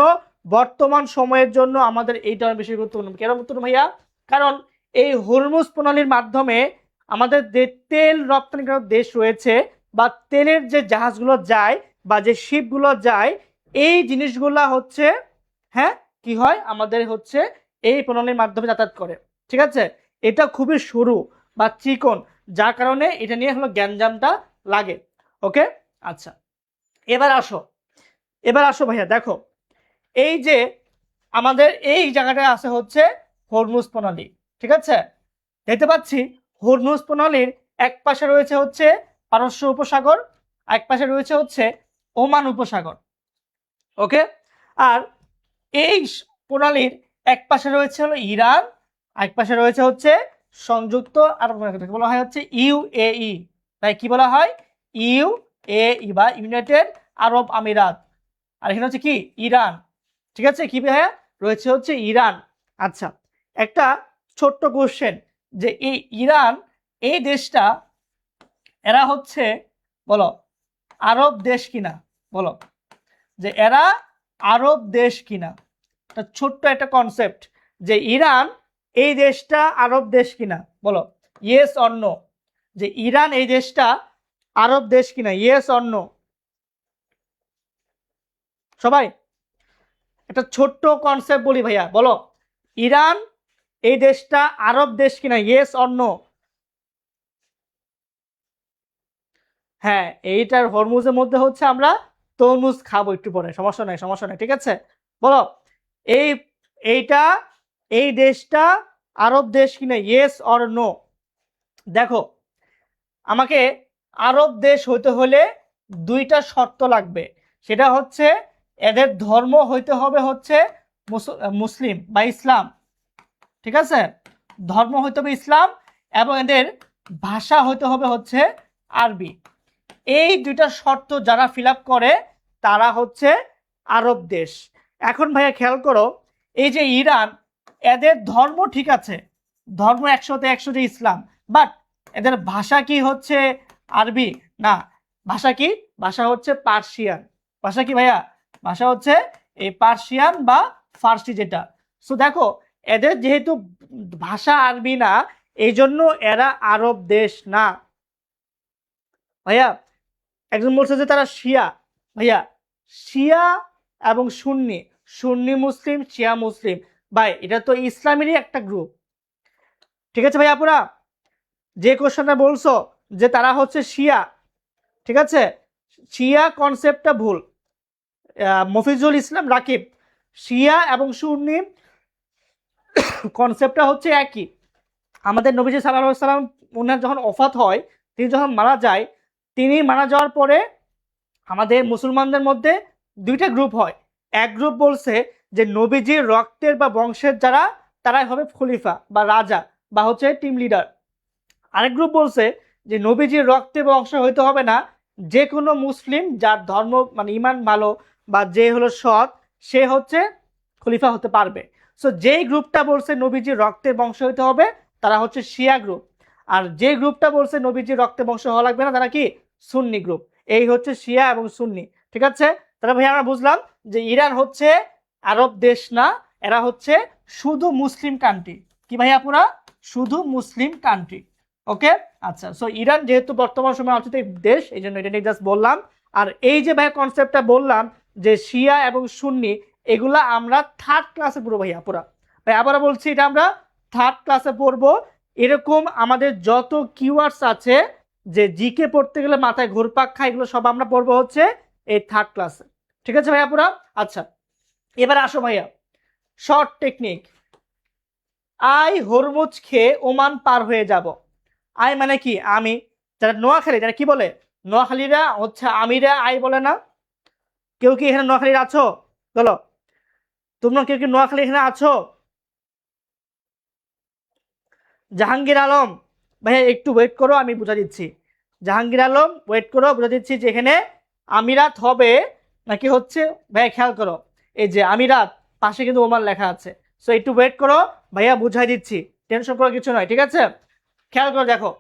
বর্তমান সময়ের জন্য, আমাদের এইটা অনেক বেশি গুরুত্বপূর্ণ। কেন গুরুত্বপূর্ণ ভাইয়া? কারণ এই হরমুজ প্রণালীর মাধ্যমে আমাদের যে তেল রপ্তানিকারক দেশ রয়েছে, বা তেলের যে জাহাজগুলো যায় বা যে শিপগুলো যায়, এই জিনিসগুলা হচ্ছে, হ্যাঁ কি হয়, আমাদের হচ্ছে এই প্রণালীর মাধ্যমে যাতায়াত করে, ঠিক আছে? এটা খুবই সরু বা চিকন, যার কারণে এটা নিয়ে হলো গ্যাঞ্জামটা লাগে, ওকে? আচ্ছা, এবার আসো, এবার আসো ভাইয়া, দেখো এই যে আমাদের এই জায়গাটা আছে হচ্ছে হরমুজ প্রণালী, ঠিক আছে? দেখতে পাচ্ছি হরমুজ প্রণালীর এক পাশে রয়েছে হচ্ছে পারস্য উপসাগর, এক পাশে রয়েছে হচ্ছে ওমান উপসাগর, ওকে। আর এই প্রণালীর এক পাশে রয়েছে হলো ইরান, এক পাশে রয়েছে হচ্ছে সংযুক্ত আরব আমিরাত, বলা হয় হচ্ছে ইউএই। তাই কি বলা হয়? ইউএই বা ইউনাইটেড আরব আমিরাত। আর এখানে হচ্ছে কি ইরান, ঠিক আছে, কি ভাইয়া রয়েছে হচ্ছে ইরান। আচ্ছা, একটা ছোট্ট কোশ্চেন, যে এই ইরান এই দেশটা এরা হচ্ছে বলো আরব দেশ কিনা? বলো যে এরা আরব দেশ কিনা? একটা ছোট্ট একটা কনসেপ্ট, যে ইরান এই দেশটা আরব দেশ কিনা? বলো ইয়েস অর নো, যে ইরান এই দেশটা আরব দেশ কিনা, ইয়েস অর নো? সবাই একটা ছোট্ট কনসেপ্ট বলি ভাইয়া, বলো ইরান এই দেশটা আরব দেশ কিনা, ইয়েস অর নো? হ্যাঁ, এইটার হরমুজের মধ্যে হচ্ছে আমরা তরমুজ খাবো একটু পরে, সমস্যা নাই সমস্যা নাই, ঠিক আছে। বলো এই এইটা এই দেশটা আরব দেশ কিনা, ইয়েস অর নো? দেখো, আমাকে আরব দেশ হইতে হলে দুইটা শর্ত লাগবে, সেটা হচ্ছে এদের ধর্ম হইতে হবে হচ্ছে মুসলিম বা ইসলাম, ঠিক আছে, ধর্ম হইতে হবে ইসলাম, এবং এদের ভাষা হইতে হবে হচ্ছে আরবি। এই দুইটা শর্ত যারা ফিল আপ করে তারা হচ্ছে আরব দেশ। এখন ভাইয়া খেয়াল করো, এই যে ইরান, এদের ধর্ম ঠিক আছে, ধর্ম 100তে 100 যে ইসলাম, বাট এদের ভাষা কি হচ্ছে আরবি? না, ভাষা কি? ভাষা হচ্ছে পার্সিয়ান। ভাষা কি ভাইয়া? ভাষা হচ্ছে এই পার্সিয়ান বা ফার্সি যেটা। সো দেখো, এদের যেহেতু ভাষা আরবি না, এই জন্য এরা আরব দেশ না ভাইয়া। একজন বলছে যে তারা শিয়া, ভাইয়া শিয়া এবং সুন্নি, সুন্নি মুসলিম শিয়া মুসলিম, ভাই এটা তো ইসলামেরই একটা গ্রুপ, ঠিক আছে ভাই। আপুরা যে কোশ্চেনটা বলছো যে তারা হচ্ছে শিয়া, ঠিক আছে, শিয়া কনসেপ্টটা ভুল। মফিজুল ইসলাম রাকিব, শিয়া এবং সুন্নি কনসেপ্টটা হচ্ছে একই। আমাদের নবীজি সাল্লাল্লাহু আলাইহি সাল্লাম ওনার যখন ওফাত হয়, তিনি যখন মারা যায়, তিনি মারা যাওয়ার পরে আমাদের মুসলমানদের মধ্যে দুইটা গ্রুপ হয়। এক গ্রুপ বলছে যে নবীজির রক্তের বা বংশের যারা, তারাই হবে খলিফা বা রাজা বা হচ্ছে টিম লিডার। আরেক গ্রুপ বলছে যে নবীজির রক্তে বংশ হইতে হবে না, যে কোনো মুসলিম যার ধর্ম মানে ইমান ভালো বা যে হলো সৎ, সে হচ্ছে খলিফা হতে পারবে। সো যেই গ্রুপটা বলছে নবীজির রক্তে বংশ হইতে হবে, তারা হচ্ছে শিয়া গ্রুপ। আর যে গ্রুপটা বলছে নবীজির রক্তে বংশ হওয়া লাগবে না, তারা কি? সুন্নি গ্রুপ। এই হচ্ছে শিয়া এবং সুন্নি, ঠিক আছে। তাহলে ভাই আমরা বুঝলাম যে ইরান হচ্ছে আরব দেশ না, এরা হচ্ছে শুধু মুসলিম কান্ট্রি। কি ভাইয়া? পুরা শুধু মুসলিম কান্ট্রি। ওকে, আচ্ছা। সো ইরান যেহেতু বর্তমান সময় অর্থনৈতিক দেশ, এই জন্য এটা নিয়ে জাস্ট বললাম। আর এই যে ভাই কনসেপ্টটা বললাম যে শিয়া এবং সুন্নি, এগুলা আমরা থার্ড ক্লাসে পড়বো ভাইয়া পুরা। ভাই আবারও বলছি, এটা আমরা থার্ড ক্লাসে পড়বো। এরকম আমাদের যত কিওয়ার্ডস আছে যে জিকে পড়তে গেলে মাথায় ঘুরপাক খায়, এগুলো সব আমরা পড়বো হচ্ছে এই থার্ড ক্লাসে, ঠিক আছে ভাইয়া পুরা। আচ্ছা, এবার আসো ভাইয়া শর্ট টেকনিক। আই হরমুজ খেয়ে ওমান পার হয়ে যাব। আই মানে কি? আমি। যারা নোয়াখালী, যারা কি বলে নোয়াখালীরা হচ্ছে আমিরা আই বলে না? কেউ কি এখানে নোয়াখালীর আছো? বলো, তোমরা কেউ কি নোয়াখালী এখানে আছো? জাহাঙ্গীর আলম, ভাইয়া একটু ওয়েট করো, আমি বুঝা দিচ্ছি। জাহাঙ্গীর আলম ওয়েট করো, বুঝা দিচ্ছি যে এখানে আমিরাত হবে নাকি হচ্ছে। ভাইয়া খেয়াল করো, এই যে আমিরাত, পাশে কিন্তু ওমান লেখা আছে। সো একটু ওয়েট করো, ভাইয়া বুঝাই দিচ্ছি, টেনশন করার কিছু নয়, ঠিক আছে। খেয়াল করে দেখো,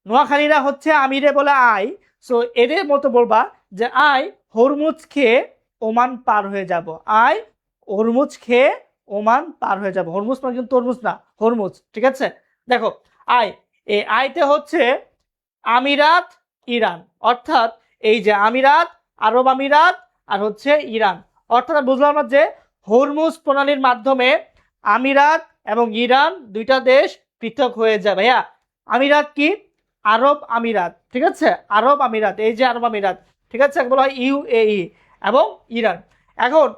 নোয়াখালীরা হচ্ছে আমিরে বলে আই। সো এদের মতো বলবা যে আই হরমুজ খেয়ে ওমান পার হয়ে যাব। আই হরমুজ খেয়ে ওমান পার হয়ে যাব। হরমুজ মানে কিন্তু তরমুজ না, হরমুজ, ঠিক আছে। দেখো আই, এই আইতে হচ্ছে আমিরাত ইরান, অর্থাৎ এই যে আমিরাত, আরব আমিরাত আর হচ্ছে ইরান, অর্থাৎ বুঝলাম না যে হরমুজ প্রণালীর মাধ্যমে আমিরাত এবং ইরান দুইটা দেশ পৃথক হয়ে যায়। ভাইয়া আমিরাত কি? আরব আমিরাত, ঠিক আছে, আরব আমিরাত, এই যে আরব আমিরাত, ঠিক আছে, বলা হয় ইউএই এবং ইরান। এখন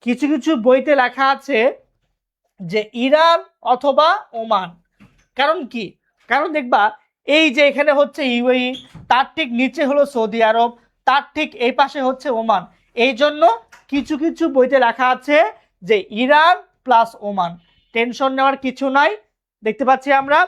কিছু কিছু বইতে লেখা আছে যে ইরান অথবা ওমান। কারণ কি? কারণ দেখবা এই যে এখানে হচ্ছে ইউএই, তার ঠিক নিচে হলো সৌদি আরব, তার ঠিক এই পাশে হচ্ছে ওমান। এই জন্য কিছু কিছু বইতে লেখা আছে যে ইরান প্লাস ওমান, টেনশন নেওয়ার কিছু নাই। দেখতে পাচ্ছি আমরা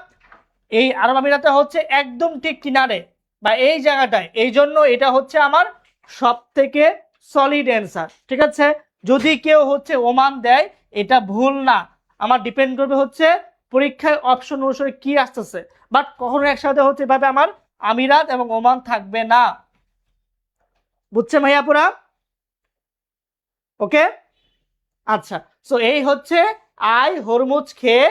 এই আরব আমিরাতে হচ্ছে একদম ঠিক কিনারে বা এই জায়গাটায়, এই জন্য এটা হচ্ছে আমার সব থেকে সলিড অ্যান্সার। ঠিক আছে, যদি কেউ হচ্ছে ওমান দেয় এটা ভুল না, আমার ডিপেন্ড করবে হচ্ছে পরীক্ষায় অপশন অনুসারে কি আসতেছে, বাট কখনো একসাথে হচ্ছে এভাবে আমার আমিরাত এবং ওমান থাকবে না। বুঝছে ভাইয়াপুরা? ওকে, আচ্ছা। সো এই হচ্ছে আই হরমুজ খেয়ে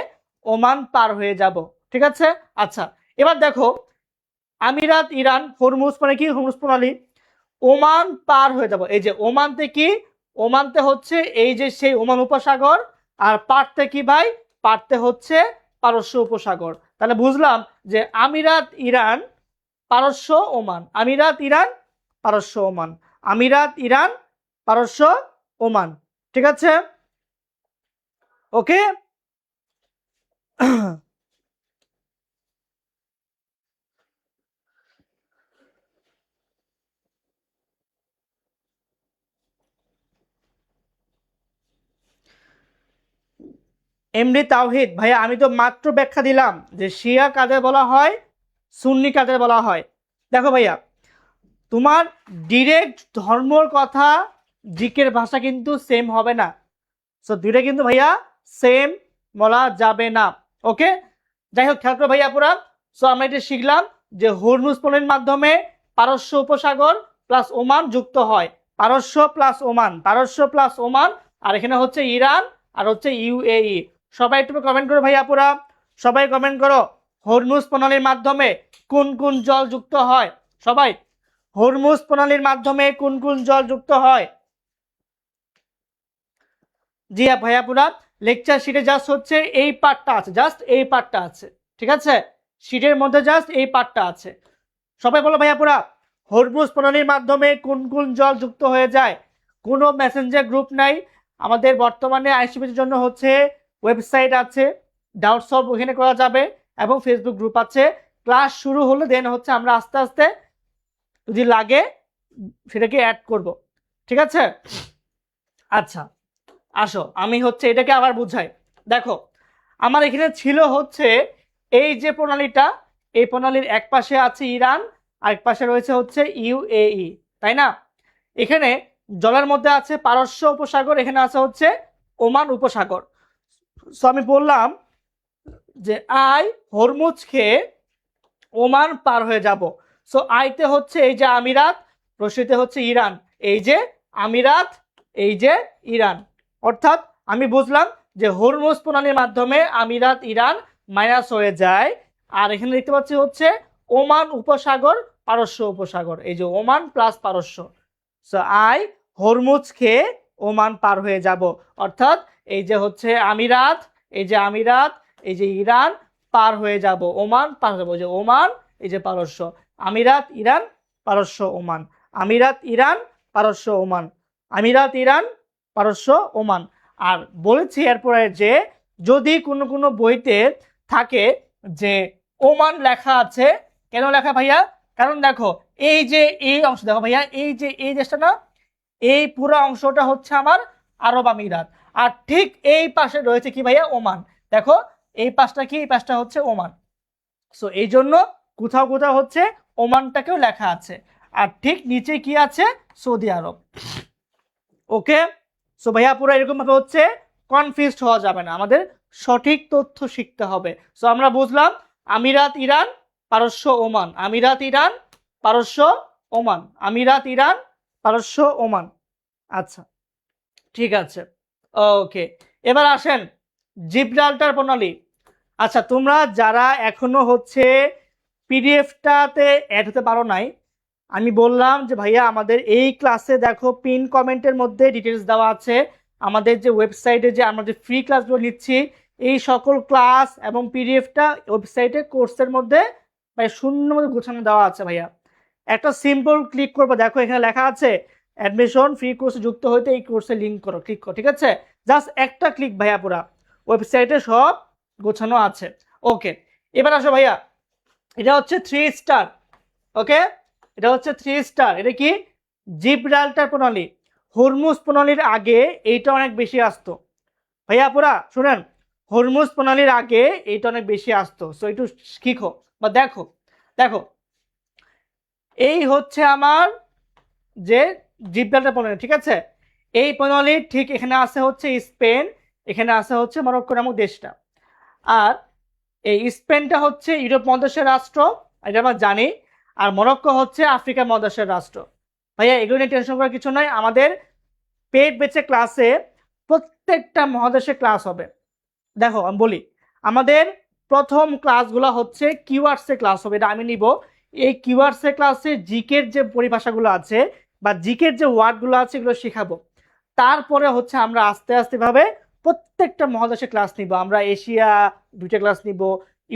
ওমান পার হয়ে যাব। ঠিক আছে, আচ্ছা এবার দেখো আমিরাত ইরান, হরমুজ মানে কি, হরমুজ প্রণালী, ওমান পার হয়ে যাব। এই যে ওমানতে কি, ওমানতে হচ্ছে এই যে সেই ওমান উপসাগর, আর পারতে কি ভাই, পারতে হচ্ছে পারস্য উপসাগর। তাহলে বুঝলাম যে আমিরাত ইরান পারস্য ওমান, আমিরাত ইরান পারস্য ওমান, আমিরাত ইরান পারস্য ওমান। ঠিক আছে, ওকে। এমডি তাওহিদ ভাইয়া, আমি তো মাত্র ব্যাখ্যা দিলাম যে শিয়া কাদের বলা হয়, সুন্নি কাদের বলা হয়। দেখো ভাইয়া, তোমার ডিরেক্ট ধর্মর কথা জিকের ভাষা কিন্তু সেম হবে না। সো দুইটা কিন্তু ভাইয়া সেম বলা যাবে না। ওকে, যাই হোক খেয়াল করো ভাইয়া পুরা। সো আমরা এটা শিখলাম যে হরমুজ প্রণালীর মাধ্যমে পারস্য উপসাগর প্লাস ওমান যুক্ত হয়, পারস্য প্লাস ওমান, পারস্য প্লাস ওমান, আর এখানে হচ্ছে ইরান আর হচ্ছে ইউএই। সবাই একটু কমেন্ট করো ভাইয়া পুরা, সবাই কমেন্ট করো হরমুজ প্রণালীর মাধ্যমে কোন কোন জল যুক্ত হয়। সবাই, হরমুজ প্রণালীর মাধ্যমে কোন কোন জল যুক্ত হয়? জি ভাইয়া পুরা, লেকচার শিটে জাস্ট হচ্ছে এই পার্টটা আছে, জাস্ট এই পার্টটা আছে। ঠিক আছে, শিটের মধ্যে জাস্ট এই পার্টটা আছে। সবাই বলো ভাইয়া পুরা, হরমুজ প্রণালীর মাধ্যমে কোন কোন জল যুক্ত হয়ে যায়? কোনো মেসেঞ্জার গ্রুপ নাই আমাদের বর্তমানে। আইসিপির জন্য হচ্ছে ওয়েবসাইট আছে, ডাউট সলভ ওখানে করা যাবে, এবং ফেসবুক গ্রুপ আছে। ক্লাস শুরু হলে দেন হচ্ছে আমরা আস্তে আস্তে যদি লাগে সেটাকে অ্যাড করব। ঠিক আছে, আচ্ছা আসো আমি হচ্ছে এটাকে আবার বুঝাই। দেখো আমার এখানে ছিল হচ্ছে এই যে প্রণালীটা, এই প্রণালীর এক পাশে আছে ইরান, আরেক পাশে রয়েছে হচ্ছে ইউএই, তাই না? এখানে জলের মধ্যে আছে পারস্য উপসাগর, এখানে আছে হচ্ছে ওমান উপসাগর। সো আমি বললাম যে আই হরমুজ খেয়ে ওমান পার হয়ে যাব। সো আইতে হচ্ছে এই যে আমিরাত, রশিতে হচ্ছে ইরান, এই যে আমিরাত, এই যে ইরান। অর্থাৎ আমি বুঝলাম যে হরমুজ প্রণালীর মাধ্যমে আমিরাত ইরান মাইনাস হয়ে যায়, আর এখানে দেখতে পাচ্ছি হচ্ছে ওমান উপসাগর পারস্য উপসাগর, এই যে ওমান প্লাস পারস্য। সো আই হরমুজ খেয়ে ওমান পার হয়ে যাব, অর্থাৎ এই যে হচ্ছে আমিরাত, এই যে আমিরাত, এই যে ইরান পার হয়ে যাব, ওমান পার হয়ে যাব, যে ওমান, এই যে পারস্য, আমিরাত ইরান পারস্য ওমান, আমিরাত ইরান পারস্য ওমান, আমিরাত ইরান পারস্য ওমান। আর বলেছি এরপরে যে যদি কোনো কোনো বইতে থাকে যে ওমান লেখা আছে, কেন লেখা ভাইয়া? কারণ দেখো এই যে এই অংশ, দেখো ভাইয়া এই যে এই দেশটা না, এই পুরো অংশটা হচ্ছে আমার আরব আমিরাত, আর ঠিক এই পাশে রয়েছে কি ভাইয়া, ওমান। দেখো এই পাশটা কি, এই পাশটা হচ্ছে ওমান। সো এই জন্য কোথাও কোথাও হচ্ছে ওমানটাকেও লেখা আছে, আর ঠিক নিচে কি আছে, সৌদি আরব। ওকে, সো ভাইয়া পুরো এরকম ভাবে হচ্ছে কনফিউজড হওয়া যাবে না, আমাদের সঠিক তথ্য শিখতে হবে। সো আমরা বুঝলাম আমিরাত ইরান পারস্য ওমান, আমিরাত ইরান পারস্য ওমান, আমিরাত ইরান পারস্য ওমান। আচ্ছা ঠিক আছে, ওকে। এবার আসেন জিব্রাল্টার প্রণালী। আচ্ছা তোমরা যারা এখনো হচ্ছে পিডিএফটাতে অ্যাড হতে পারো নাই, আমি বললাম যে ভাইয়া আমাদের এই ক্লাসে দেখো পিন কমেন্টের মধ্যে ডিটেলস দেওয়া আছে, আমাদের যে ওয়েবসাইটে যে আমরা যে ফ্রি ক্লাসগুলো নিচ্ছি এই সকল ক্লাস এবং পিডিএফটা ওয়েবসাইটে কোর্সের মধ্যে ভাই শূন্যের মধ্যে গোছানো দেওয়া আছে ভাইয়া। একটা সিম্পল ক্লিক করবো, দেখো এখানে লেখা আছে অ্যাডমিশন ফ্রি কোর্সে যুক্ত হইতে এই কোর্সে লিঙ্ক করো, ক্লিক করো। ঠিক আছে, জাস্ট একটা ক্লিক ভাইয়া, পুরা ওয়েবসাইটে সব গোছানো আছে। ওকে, এবার আসো ভাইয়া, এটা হচ্ছে 3 স্টার। ওকে, এটা হচ্ছে 3 স্টার। এটা কি? জিব্রাল্টার প্রণালী, হরমুজ প্রণালীর আগে এইটা অনেক বেশি আসতো। ভাইয়া পুরা শুনেন, হরমুজ প্রণালীর আগে এইটা অনেক বেশি আসতো। সো একটু শিখো বা দেখো। দেখো এই হচ্ছে আমার যে জিব্রাল্টার প্রণালী, ঠিক আছে? এই প্রণালীর ঠিক এখানে আছে হচ্ছে স্পেন, এখানে আছে হচ্ছে মরক্কো নামক দেশটা। আর এই স্পেনটা হচ্ছে ইউরোপ মহাদেশের রাষ্ট্র, এটা আমরা জানি। আর মরক্কো হচ্ছে আফ্রিকা মহাদেশের রাষ্ট্র। ভাইয়া এগুলো নিয়ে টেনশন করার কিছু নয়। আমাদের পেট বেচে ক্লাসে প্রত্যেকটা মহাদেশে ক্লাস হবে। দেখো আমি বলি, আমাদের প্রথম ক্লাসগুলো হচ্ছে কিওয়ার্ডসের ক্লাস হবে, এটা আমি নিব। এই কিওয়ার্ডসের ক্লাসে জিকের যে পরিভাষাগুলো আছে বা জিকের যে ওয়ার্ডগুলো আছে এগুলো শেখাবো। তারপরে হচ্ছে আমরা আস্তে আস্তে ভাবে প্রত্যেকটা মহাদেশে ক্লাস নিব। আমরা এশিয়া 2টা ক্লাস নিব,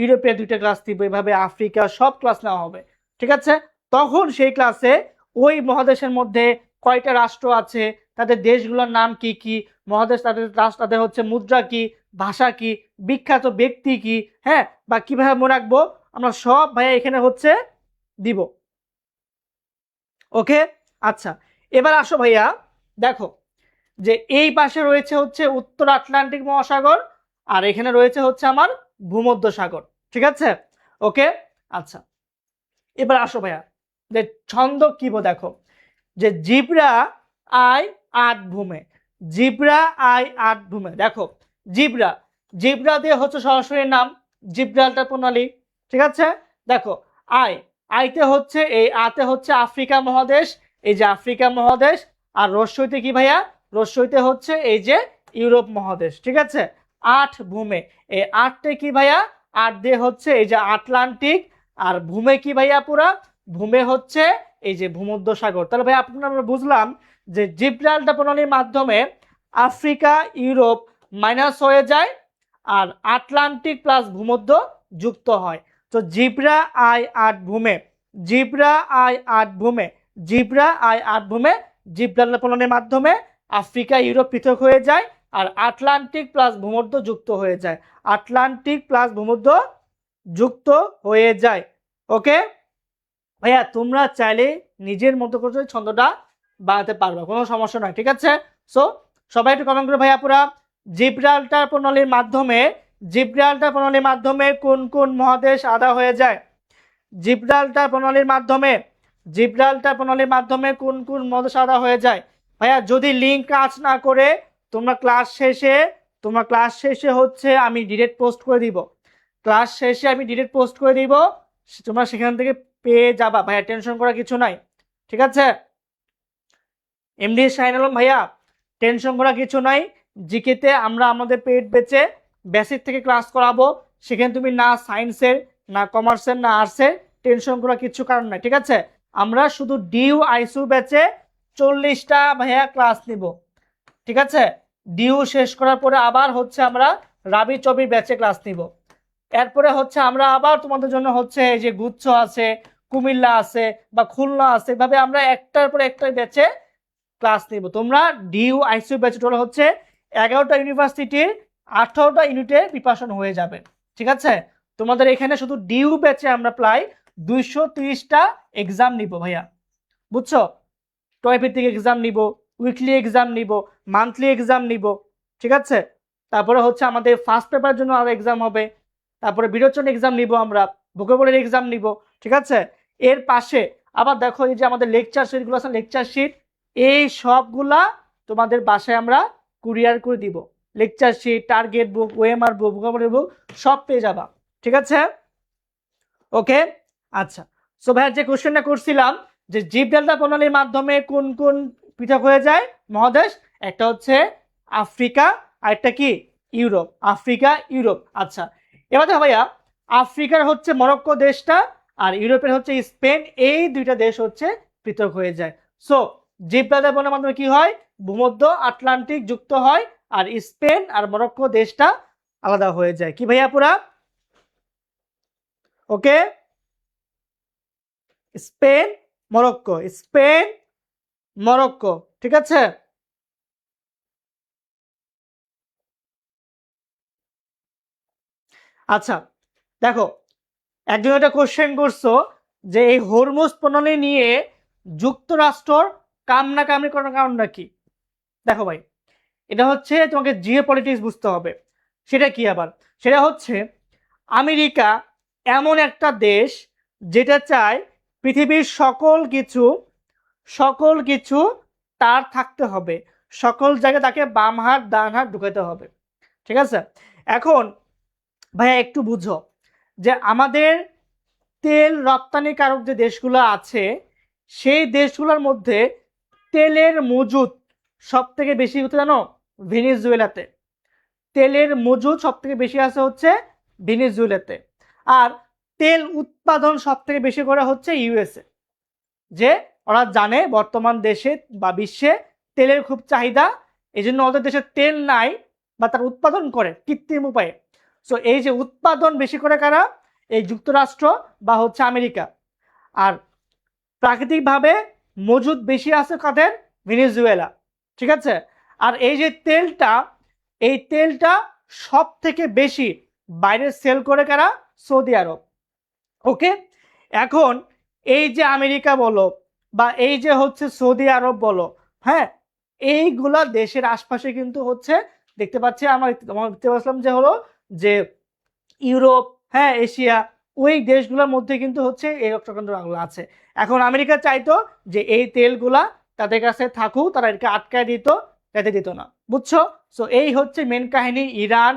ইউরোপের 2টা ক্লাস নিব, এভাবে আফ্রিকা সব ক্লাস নেওয়া হবে, ঠিক আছে? তখন সেই ক্লাসে ওই মহাদেশের মধ্যে কয়টা রাষ্ট্র আছে, তাদের দেশগুলোর নাম কি কি, মহাদেশ তাদের রাষ্ট্র, তাদের হচ্ছে মুদ্রা কি, ভাষা কি, বিখ্যাত ব্যক্তি কি, হ্যাঁ, বা কিভাবে মনে রাখবো, আমরা সব ভাইয়া এখানে হচ্ছে দিব। ওকে, আচ্ছা এবার আসো ভাইয়া, দেখো যে এই পাশে রয়েছে হচ্ছে উত্তর আটলান্টিক মহাসাগর, আর এখানে রয়েছে হচ্ছে আমার ভূমধ্য সাগর, ঠিক আছে? ওকে, আচ্ছা এবার আসো ভাইয়া, যে ছন্দ কি দেখো, যে জিব্রা আই আট ভূমে, জিব্রা আই আট ভূমে। দেখো জিব্রা, জিব্রা দিয়ে হচ্ছে সরাসরি নাম জিব্রাল্টার প্রণালী, ঠিক আছে? দেখো আই, আইতে হচ্ছে এই আতে হচ্ছে আফ্রিকা মহাদেশ, এই যে আফ্রিকা মহাদেশ। আর রস্যইতে কি ভাইয়া, রস্যইতে হচ্ছে এই যে ইউরোপ মহাদেশ, ঠিক আছে? আট ভূমে, এই আটটে কি ভাইয়া, আট দিয়ে হচ্ছে এই যে আটলান্টিক। আর ভূমে কি ভাইয়া পুরা, ভূমে হচ্ছে এই যে ভূমধ্য সাগর। তাহলে ভাই আমরা বুঝলাম যে জিব্রাল্টার প্রণালীর মাধ্যমে আফ্রিকা ইউরোপ মাইনাস হয়ে যায় আর আটলান্টিক প্লাস ভূমধ্য যুক্ত হয়। তো জিব্রা আই আট ভূমে, জিব্রা আই আট ভূমে, জিব্রা আই আট ভূমে, জিব্রাল্টার প্রণালীর মাধ্যমে আফ্রিকা ইউরোপ পৃথক হয়ে যায় আর আটলান্টিক প্লাস ভূমধ্য যুক্ত হয়ে যায়, আটলান্টিক প্লাস ভূমধ্য যুক্ত হয়ে যায়। ওকে ভাইয়া, তোমরা চাইলে নিজের মতো করে ছন্দটা বানাতে পারবে, কোনো সমস্যা নয়, ঠিক আছে? সো সবাই একটু কমেন্ট করে ভাইয়া পুরা, জিব্রাল্টার প্রণালীর মাধ্যমে, জিব্রাল্টার প্রণালীর মাধ্যমে কোন কোন মহাদেশ আলাদা হয়ে যায়? জিব্রাল্টার প্রণালীর মাধ্যমে, জিব্রাল্টার প্রণালীর মাধ্যমে কোন কোন মহাদেশ আলাদা হয়ে যায়? ভাইয়া যদি লিঙ্ক কাজ না করে তোমরা ক্লাস শেষে, তোমরা ক্লাস শেষে হচ্ছে আমি ডিরেক্ট পোস্ট করে দিব, ক্লাস শেষে আমি ডিরেক্ট পোস্ট করে দিব, তোমরা সেখান থেকে পেয়ে যাবা ভাইয়া, টেনশন করার কিছু নাই, ঠিক আছে? এমডি শাহিন আলম ভাইয়া, টেনশন করার কিছু নাই। জিকেতে আমরা আমাদের পেট বেচে বেসিক থেকে ক্লাস করাবো, সেখানে তুমি না সায়েন্সের না কমার্সের না আর্টসের টেনশন করার কিছু কারণ নাই, ঠিক আছে? আমরা শুধু ডিউ আইসিউ ব্যাচে 40টা ভাইয়া ক্লাস নিব, ঠিক আছে? ডিউ শেষ করার পরে আবার হচ্ছে আমরা রাবি চবির ব্যাচে ক্লাস নিব। এরপরে হচ্ছে আমরা আবার তোমাদের জন্য হচ্ছে এই যে গুচ্ছ আছে, কুমিল্লা আছে বা খুলনা আছে, এভাবে আমরা একটার পর একটা ব্যাচে ক্লাস নিব। তোমরা ডিউ আইসিউ ব্যাচ টোটাল হচ্ছে 11টা ইউনিভার্সিটির 18টা ইউনিটে প্রিপারেশন হয়ে যাবে, ঠিক আছে? তোমাদের এখানে শুধু ডিউ ব্যাচে আমরা প্রায় 230টা এক্সাম নিব ভাইয়া, বুঝছো? টয়ভিত্তিক এক্সাম নিব, উইকলি এক্সাম নিব, মান্থলি এক্সাম নিব, ঠিক আছে? তারপরে হচ্ছে আমাদের ফার্স্ট পেপারের জন্য আরো এক্সাম হবে, তারপরে বিরোচন এক্সাম নিব, আমরা ভোকাবুলারি এক্সাম নিব, ঠিক আছে? এর পাশে আবার দেখো এই যে আমাদের লেকচার শিটগুলো আছে, লেকচার শিট, এই সবগুলা তোমাদের বাসায় আমরা কুরিয়ার করে দিব। Lecture sheet, target book, OMR book, vocabulary book সব পেয়ে যাবা, ঠিক আছে? ওকে, আচ্ছা। সো ভাইয়া যে কোশ্চেনটা করছিলাম যে জিব্রাল্টার প্রণালীর মাধ্যমে কোন কোন পৃথক হয়ে যায় মহাদেশ, একটা হচ্ছে আফ্রিকা আর একটা কি ইউরোপ, আফ্রিকা ইউরোপ। আচ্ছা এবার দেখো ভাইয়া, আফ্রিকার হচ্ছে মরক্কো দেশটা আর ইউরোপের হচ্ছে স্পেন, এই দুইটা দেশ হচ্ছে পৃথক হয়ে যায়। সো জিব্রাল্টার প্রণালীর মাধ্যমে কি হয়, ভূমধ্য আটলান্টিক যুক্ত হয় আর স্পেন আর মরক্কো দেশটা আলাদা হয়ে যায়। কি ভাইয়া পুরা ওকে? স্পেন মরক্কো, স্পেন মরক্কো, ঠিক আছে? আচ্ছা দেখো, একজন একটা কোশ্চেন করছো যে এই হরমুজ প্রণালী নিয়ে যুক্তরাষ্ট্রর কামনাকামনি করার কারণটা কি? দেখো ভাই, এটা হচ্ছে তোমাকে জিও পলিটিক্স বুঝতে হবে। সেটা কি আবার? সেটা হচ্ছে আমেরিকা এমন একটা দেশ যেটা চায় পৃথিবীর সকল কিছু তার থাকতে হবে, সকল জায়গায় তাকে বাম হাত ডান হাত ঢুকাতে হবে। ঠিক আছে? এখন ভাইয়া একটু বুঝো যে আমাদের তেল রপ্তানিকারক যে দেশগুলো আছে সেই দেশগুলোর মধ্যে তেলের মজুদ সব থেকে বেশি হচ্ছে জানো ভেনেজুয়েলাতে। তেলের মজুদ সব থেকে বেশি আছে হচ্ছে ভেনেজুয়েলাতে। আর তেল উৎপাদন সব থেকে বেশি করা হচ্ছে ইউএসএ। যে ওরা জানে বর্তমান দেশে বা বিশ্বে তেলের খুব চাহিদা, এই জন্য ওদের দেশে তেল নাই বা তার উৎপাদন করে কৃত্রিম উপায়ে। সো এই যে উৎপাদন বেশি করে কারা? এই যুক্তরাষ্ট্র বা হচ্ছে আমেরিকা। আর প্রাকৃতিকভাবে মজুদ বেশি আছে কাদের? ভেনেজুয়েলা। ঠিক আছে? আর এই যে তেলটা সব থেকে বেশি বাইরে সেল করে কারা? সৌদি আরব। ওকে, এখন এই যে আমেরিকা বলো বা এই যে হচ্ছে সৌদি আরব বলো, হ্যাঁ, এইগুলা দেশের আশপাশে কিন্তু হচ্ছে দেখতে পাচ্ছি আমরা দেখতে পাচ্ছিলাম যে হলো যে ইউরোপ, হ্যাঁ, এশিয়া, ওই দেশগুলোর মধ্যে কিন্তু হচ্ছে এই রক্তকেন্দ্রগুলো আছে। এখন আমেরিকা চাইতো যে এই তেলগুলা তাদের কাছে থাকুক, তারা এটাকে আটকায় দিত, যেতে দিত না। বুঝছো? সো এই হচ্ছে মেন কাহিনী। ইরান,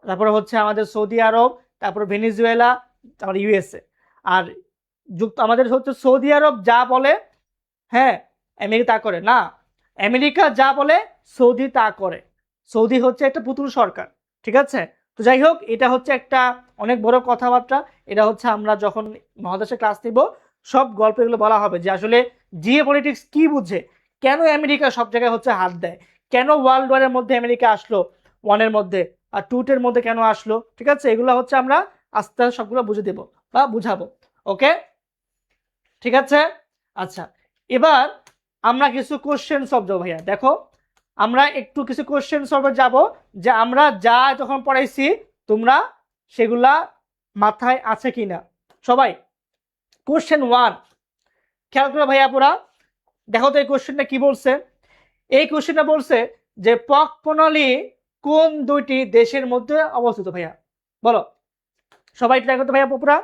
তারপরে হচ্ছে আমাদের সৌদি আরব, তারপর ভেনেজুয়েলা, তারপর ইউএসএ। আর আমাদের হচ্ছে সৌদি আরব যা বলে, হ্যাঁ, আমেরিকা তা করে না। আমেরিকা যা বলে সৌদি তা করে। সৌদি হচ্ছে একটা পুতুল সরকার। ঠিক আছে? তো যাই হোক, এটা হচ্ছে একটা অনেক বড় কথাবার্তা। এটা হচ্ছে আমরা যখন মহাদেশে ক্লাস নিব সব গল্প এগুলো বলা হবে যে আসলে জিও পলিটিক্স কি বুঝে, কেন আমেরিকা সব জায়গায় হচ্ছে হাত দেয়, কেন ওয়ার্ল্ড ওয়ারের মধ্যে আমেরিকা আসলো, ওয়ানের মধ্যে আর টুটের মধ্যে কেন আসলো। ঠিক আছে? এগুলো হচ্ছে আমরা আস্তে আস্তে সবগুলো বুঝে দেব বা বুঝাবো। ওকে, ঠিক আছে? আচ্ছা, এবার আমরা কিছু কোশ্চেন সলভ যাবো ভাইয়া। দেখো, আমরা একটু কিছু কোশ্চেন সলভে যাব যে আমরা যা যখন পড়াইছি তোমরা সেগুলা মাথায় আছে কিনা। সবাই কোশ্চেন 1 খেয়াল করে ভাইয়া পুরা দেখো তো এই কোশ্চেনটা কি বলছে। এই কোশ্চেনটা বলছে যে পক প্রণালী কোন দুইটি দেশের মধ্যে অবস্থিত? ভাইয়া বলো, সবাই ট্রাই করতে ভাইয়া পুরা,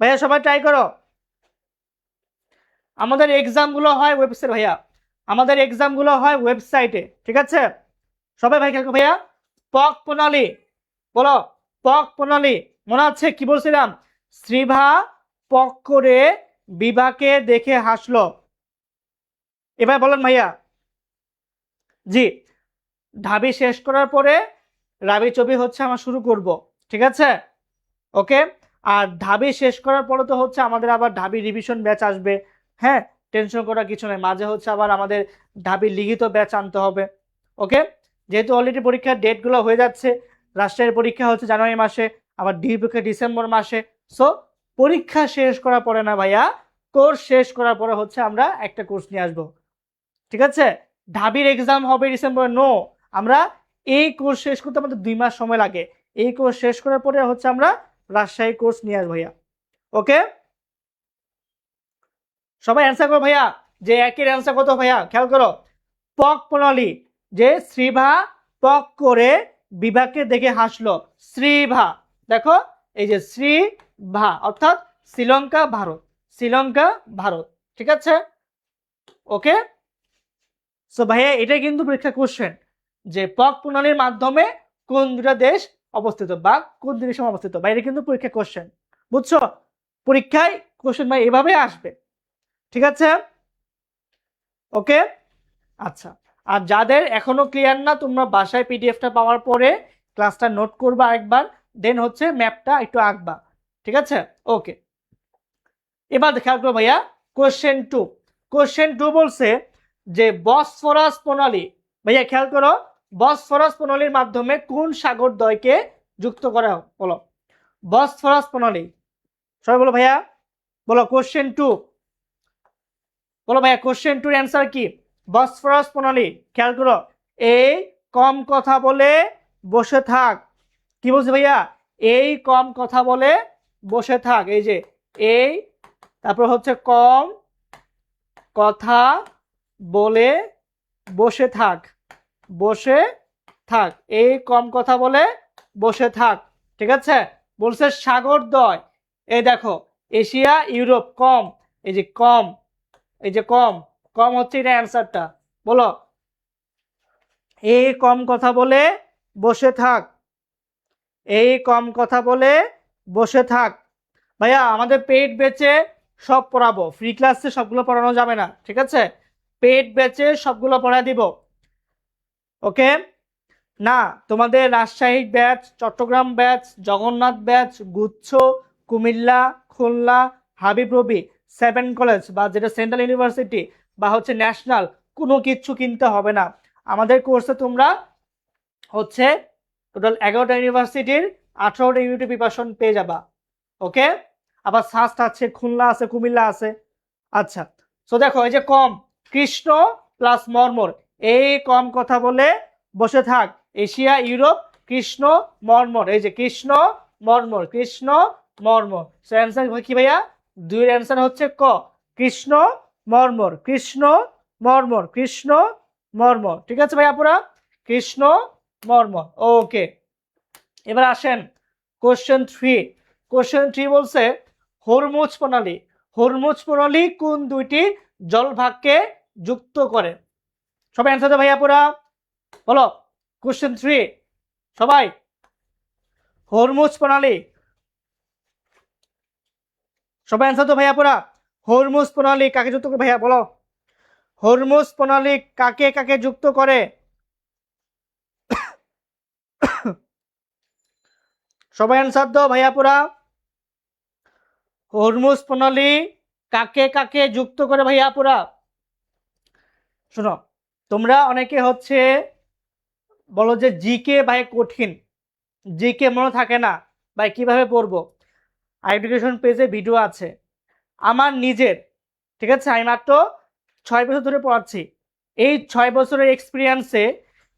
ভাইয়া সবাই ট্রাই করো। আমাদের এক্সামগুলো হয় ওয়েবসাইট ভাইয়া, আমাদের এক্সামগুলো হয় ওয়েবসাইটে। ঠিক আছে? সবাই ভাই খেয়াল করো ভাইয়া। পক প্রণালী বলো, পক প্রণালী মনে আছে কি বলছিলাম? শ্রীভা পক করে বিভাকে দেখে হাসলো। এবার বলেন ভাইয়া। জি, ঢাবি শেষ করার পরে রাবি চবি হচ্ছে আমরা শুরু করব। ঠিক আছে? ওকে, আর ঢাবি শেষ করার পরে তো হচ্ছে আমাদের আবার ঢাবি রিভিশন ব্যাচ আসবে। হ্যাঁ, টেনশন করার কিছু নেই, মাঝে হচ্ছে আবার আমাদের ঢাবি লিখিত ব্যাচ আনতে হবে। ওকে, যেহেতু অলরেডি পরীক্ষার ডেটগুলো হয়ে যাচ্ছে, রাষ্ট্রের পরীক্ষা হচ্ছে জানুয়ারি মাসে, আবার ডিগ্রি পরীক্ষা ডিসেম্বর মাসে। সো পরীক্ষা শেষ করার পরে না ভাইয়া, কোর্স শেষ করার পরে হচ্ছে আমরা একটা কোর্স নিয়ে আসবো। ঠিক আছে? ঢাবির এক্সাম হবে ডিসেম্বরে, নো, আমরা এই কোর্স শেষ করতে আমাদের 2 মাস সময় লাগে। এই কোর্স শেষ করার পরে হচ্ছে আমরা রাজশাহী কোর্স নিয়ে আসবো ভাইয়া। ওকে, সবাই অ্যান্সার করো ভাইয়া। যে একের অ্যান্সার কত ভাইয়া খেয়াল করো। পক প্রণালী, যে শ্রীভা পক করে বিভাকে দেখে হাসলো। শ্রীভা, দেখো এই যে শ্রীভা অর্থাৎ শ্রীলঙ্কা ভারত, শ্রীলঙ্কা ভারত। ঠিক আছে? ওকে, সো ভাইয়া এটা কিন্তু পরীক্ষা কোশ্চেন যে পক প্রণালীর মাধ্যমে কোন দুটা দেশ অবস্থিত বা কোন দেশের সময় অবস্থিত, বা এটা কিন্তু পরীক্ষা কোশ্চেন। বুঝছো? পরীক্ষায় কোশ্চেন ভাই এভাবে আসবে। ঠিক আছে? ওকে, আচ্ছা, আর যাদের এখনো ক্লিয়ার না তোমরা বাসায় পিডিএফটা পাওয়ার পরে ক্লাসটা নোট করবা একবার, দেন হচ্ছে ম্যাপটা একটু আঁকবা। ঠিক আছে? ওকে, এবার খেয়াল করো ভাইয়া কোশ্চেন 2। কোশ্চেন 2 বলছে যে বসফরাস প্রণালী, ভাইয়া খেয়াল করো, বসফরাস প্রণালীর মাধ্যমে কোন সাগরদ্বয়কে যুক্ত করা বলো। বসফরাস প্রণালী, সবাই বলো ভাইয়া, বলো কোশ্চেন 2, বলো ভাইয়া কোশ্চেন 2 এর অ্যান্সার কি? বসফরাস প্রণালী। খেয়াল করো, এই কম কথা বলে বসে থাক। কি বলছে ভাইয়া? এই কম কথা বলে বসে থাক। এই যে এই, তারপর হচ্ছে কম কথা বলে বসে থাক, বসে থাক। এই কম কথা বলে বসে থাক, ঠিক আছে। বলছে সাগরদ্বয়, এই দেখো এশিয়া ইউরোপ কম, এই যে কম, এই যে কম, কম হচ্ছে এটা অ্যান্সারটা। বলো, এই কম কথা বলে বসে থাক, এই কম কথা বলে বসে থাক। ভাইয়া আমাদের পেড বেচে সব পড়াবো, ফ্রি ক্লাসে সবগুলো পড়ানো যাবে না, ঠিক আছে। পেড বেচে সবগুলো পড়া দিব, ওকে। না, তোমাদের Rajshahi batch, Chattogram batch, Jagannath batch, গুচ্ছ, কুমিল্লা, খুলনা, হাবিবরবি, 7 কলেজ বা যেটা সেন্ট্রাল ইউনিভার্সিটি বা হচ্ছে ন্যাশনাল, কোনো কিছু কিনতে হবে না। আমাদের কোর্সে তোমরা হচ্ছে টোটাল 11টা ইউনিভার্সিটির 18টা ইউনিটে প্রিপারেশন পেয়ে যাবা, ওকে। আবার সাস্ট আছে, খুলনা আছে, কুমিল্লা আছে। আচ্ছা, সো দেখো এই যে কম, কৃষ্ণ প্লাস মর্মর, এই কম কথা বলে বসে থাক, এশিয়া ইউরোপ, কৃষ্ণ মর্মর, এই যে কৃষ্ণ মর্মর, কৃষ্ণ মর্মর। সো অ্যান্সার কি ভাইয়া? দুইয়ের অ্যান্সার হচ্ছে ক, কৃষ্ণ মর্মর, কৃষ্ণ মর্মর, কৃষ্ণ মর্মর, ঠিক আছে ভাইয়া পুরা, কৃষ্ণ মর্মর, ওকে। এবার আসেন কোশ্চেন 3। কোশ্চেন 3 বলছে হরমুজ প্রণালী, হরমুজ প্রণালী কোন দুইটি জলভাগকে যুক্ত করে? সবাই অ্যান্সার দাও ভাইয়া পুরা, বলো। কোশ্চেন 3 সবাই, হরমুজ প্রণালী, সবাই অ্যান্সার দাও ভাইয়া পুরা। হরমুজ প্রণালী কাকে যুক্ত করে ভাইয়া, বলো। হরমুজ প্রণালী কাকে কাকে যুক্ত করে? সবাই অ্যান্সার দাও ভাইয়া পুরা। হরমুজ প্রণালী কাকে কাকে যুক্ত করে ভাইয়া পুরা? শোনো, তোমরা অনেকে হচ্ছে বলো যে জিকে ভাই কঠিন, জিকে মনে থাকে না ভাই, কিভাবে পড়বো? এডুকেশন পেজে ভিডিও আছে আমার নিজের, ঠিক আছে। আমি মাত্র 6 বছর ধরে পড়াচ্ছি, এই 6 বছরের এক্সপিরিয়েন্সে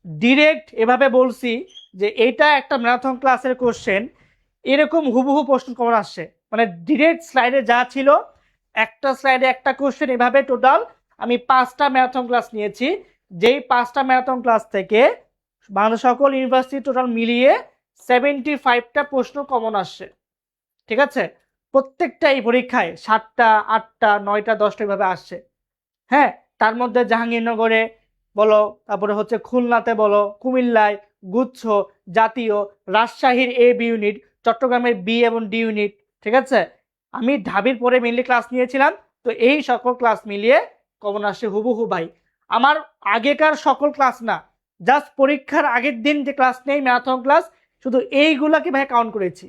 ডিরেক্ট এভাবে বলছি যে এটা একটা ম্যারাথন ক্লাসের কোশ্চেন, এরকম হুবহু প্রশ্ন কমন আসছে, মানে ডিরেক্ট স্লাইডে যা ছিল একটা স্লাইডে একটা কোশ্চেন, এভাবে টোটাল আমি 5টা ম্যারাথন ক্লাস নিয়েছি, যেই 5টা ম্যারাথন ক্লাস থেকে বাংলাদেশ সকল ইউনিভার্সিটি টোটাল মিলিয়ে 75টা প্রশ্ন কমন আসছে, ঠিক আছে। প্রত্যেকটাই পরীক্ষায় 7টা 8টা 9টা 10টা এভাবে আসছে, হ্যাঁ। তার মধ্যে জাহাঙ্গীরনগরে বলো, তারপরে হচ্ছে খুলনাতে বলো, কুমিল্লায়, গুচ্ছ, জাতীয়, রাজশাহীর এ বি ইউনিট, চট্টগ্রামের বি এবং ডি ইউনিট, ঠিক আছে। আমি ঢাবির পরে মেনলি ক্লাস নিয়েছিলাম, তো এই সকল ক্লাস মিলিয়ে কমন আসে হুবহু ভাই। আমার আগেকার সকল ক্লাস না, জাস্ট পরীক্ষার আগের দিন যে ক্লাস নেই ম্যারাথন ক্লাস, শুধু এইগুলাকে ভাই কাউন্ট করেছি,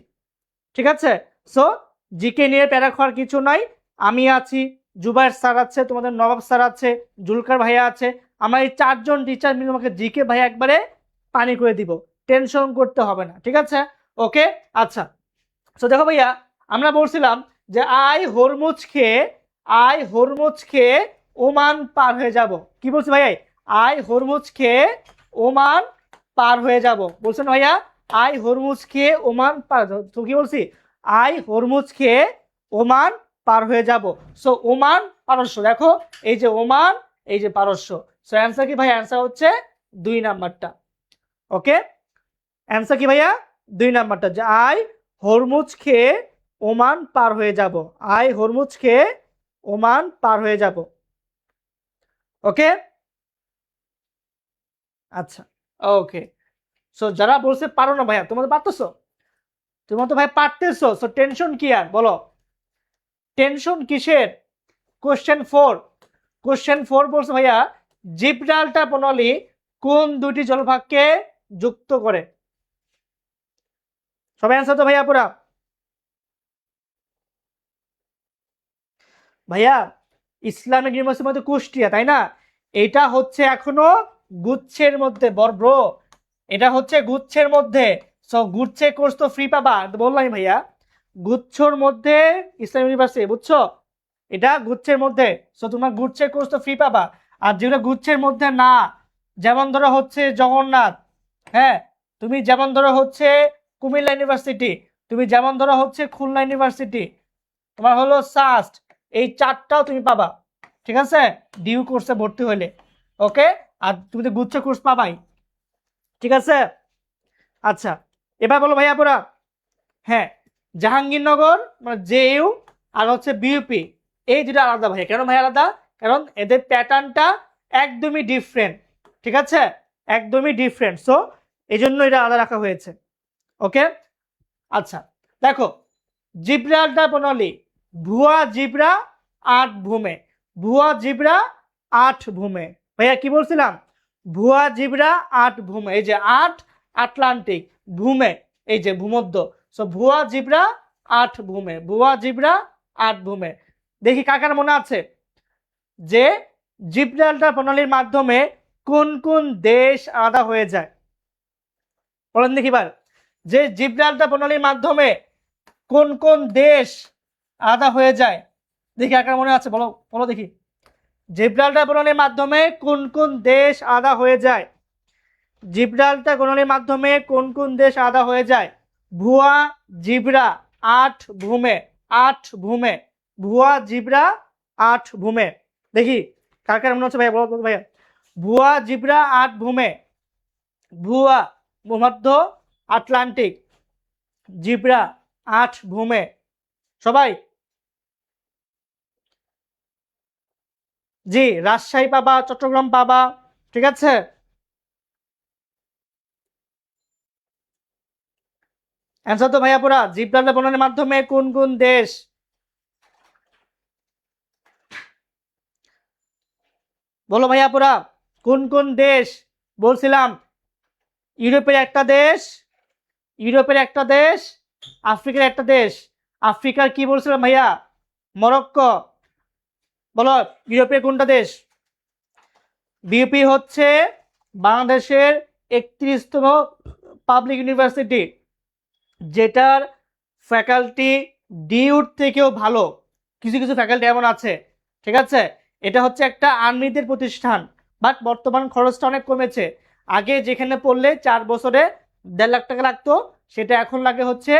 ঠিক আছে। সো জিকে নিয়ে প্যারা খাওয়ার কিছু নাই, আমি আছি, জুবাইর স্যার আছে, তোমাদের নবাব স্যার আছে, জুলকার ভাইয়া আছে, আমরা এই 4জন টিচার মিলে তোমাকে জিকে ভাই একবারে পানি করে দিব, টেনশন করতে হবে না, ঠিক আছে, ওকে। আচ্ছা, সো দেখো ভাইয়া, আমরা বলছিলাম যে আই হরমুজ খেয়ে ওমান পার হয়ে যাব। কি বলছি ভাইয়া? আই হরমুজ খেয়ে ওমান পার হয়ে যাব, বলছেন ভাইয়া। আই হরমুজ খেয়ে ওমান পার, তো কি বলছি? আই হরমুজ খেয়ে ওমান পার হয়ে যাব। সো ওমান পারস্য, দেখো এই যে ওমান, এই যে পারস্য। সো অ্যান্সার কি ভাই? অ্যান্সার হচ্ছে 2 নাম্বারটা, ওকে। অ্যান্সার কি ভাইয়া? 2 নাম্বারটা, যে আই হরমুজ খেয়ে ওমান পার হয়ে যাব, আই হরমুজ খেয়ে ওমান পার হয়ে যাব, ওকে। আচ্ছা, ওকে। সো যারা বলছে পারো না ভাইয়া, তোমরা তো পারতেছো, তোমরা তো ভাই পারতেছো, সো টেনশন কি আর, বলো টেনশন কিসের? কোশ্চেন 4 বলছে ভাইয়া জিব্রাল্টার প্রণালী কোন দুটি জলভাগকে যুক্ত করে? সবাই অ্যান্সার তো ভাইয়া পুরা। ভাইয়া ইসলামিক ইউনিভার্সিটির মধ্যে কুষ্টিয়া, তাই না? এটা হচ্ছে এখনো গুচ্ছের মধ্যে ব্রো, এটা হচ্ছে গুচ্ছের মধ্যে। সো গুচ্ছে কোর্স তো ফ্রি পাবা, বললাম ভাইয়া গুচ্ছর মধ্যে ইসলামিক ইউনিভার্সিটি, বুঝছো? এটা গুচ্ছের মধ্যে, সো তোমার গুচ্ছের কোর্স তো ফ্রি পাবা। আর যেগুলো গুচ্ছের মধ্যে না, যেমন ধরো হচ্ছে জগন্নাথ, হ্যাঁ, তুমি যেমন ধরো হচ্ছে কুমিল্লা ইউনিভার্সিটি, তুমি যেমন ধরো হচ্ছে খুলনা ইউনিভার্সিটি, তোমার হলো সাস্ট, এই 4টাও তুমি পাবা, ঠিক আছে, ডিউ কোর্সে ভর্তি হলে, ওকে। আর তুমি তো গুচ্ছ কোর্স পাবাই, ঠিক আছে। আচ্ছা, এবার বলো ভাইয়া পুরা। হ্যাঁ, জাহাঙ্গীরনগর মানে জেইউ আর হচ্ছে বিইউপি, এই দুটো আলাদা ভাইয়া। কেন ভাই আলাদা? কারণ এদের প্যাটার্নটা একদমই ডিফারেন্ট, ঠিক আছে, একদমই ডিফারেন্ট। সো এই জন্য এটা আলাদা রাখা হয়েছে। ওকে, আচ্ছা দেখো, জিব্রাল্টার প্রণালী, ভুয়া জিব্রা 8 ভূমে, ভুয়া জিব্রা 8 ভূমে। ভাইয়া কি বলছিলাম? ভুয়া জিব্রা 8 ভূমে, এই যে 8 আটলান্টিক, ভূমে এই যে ভূমধ্য। সো ভুয়া জিব্রা 8 ভূমে, ভুয়া জিব্রা 8 ভূমে। দেখি কাকার মনে আছে যে জিব্রাল্টার প্রণালীর মাধ্যমে কোন কোন দেশ আলাদা হয়ে যায়? বলেন দেখি এবার, যে জিব্রাল্টার প্রণালীর মাধ্যমে কোন কোন দেশ আলাদা হয়ে যায়? দেখি কাকার মনে আছে, বলো বলো দেখি। জিব্রাল্টার প্রণালীর মাধ্যমে কোন কোন দেশ আলাদা হয়ে যায়? জিব্রাল্টার প্রণালীর মাধ্যমে কোন কোন দেশ আলাদা হয়ে যায়? ভুয়া জিব্রা 8 ভূমে, 8 ভূমে, ভুয়া জিব্রা 8 ভূমে। দেখি কার কার মনে হচ্ছে ভাইয়া, বলো ভাইয়া। ভুয়া জিব্রা 8 ভূমে, ভুয়া ভূমধ্য আটলান্টিক, জিব্রা 8 ভূমে। সবাই জি, রাজশাহী পাবা, চট্টগ্রাম পাবা, ঠিক আছে। অ্যান্সার তো ভাইয়া পুরা, জিব্রাল্টার প্রণালীর মাধ্যমে কোন কোন দেশ? বলো ভাইয়া পুরা, কোন কোন দেশ? বলছিলাম ইউরোপের একটা দেশ, ইউরোপের একটা দেশ, আফ্রিকার একটা দেশ। আফ্রিকার কি বলছিলাম ভাইয়া? মরক্কো। বলো ইউরোপের কোনটা দেশ? বিউপি হচ্ছে বাংলাদেশের 31তম পাবলিক ইউনিভার্সিটি, যেটার ফ্যাকাল্টি ডিউর থেকেও ভালো। কিছু কিছু ফ্যাকাল্টি এমন আছে, ঠিক আছে। এটা হচ্ছে একটা আর্মিদের প্রতিষ্ঠান, বাট বর্তমান খরচটা অনেক কমেছে। আগে যেখানে পড়লে 4 বছরে 1.5 লাখ টাকা লাগতো, সেটা এখন লাগে হচ্ছে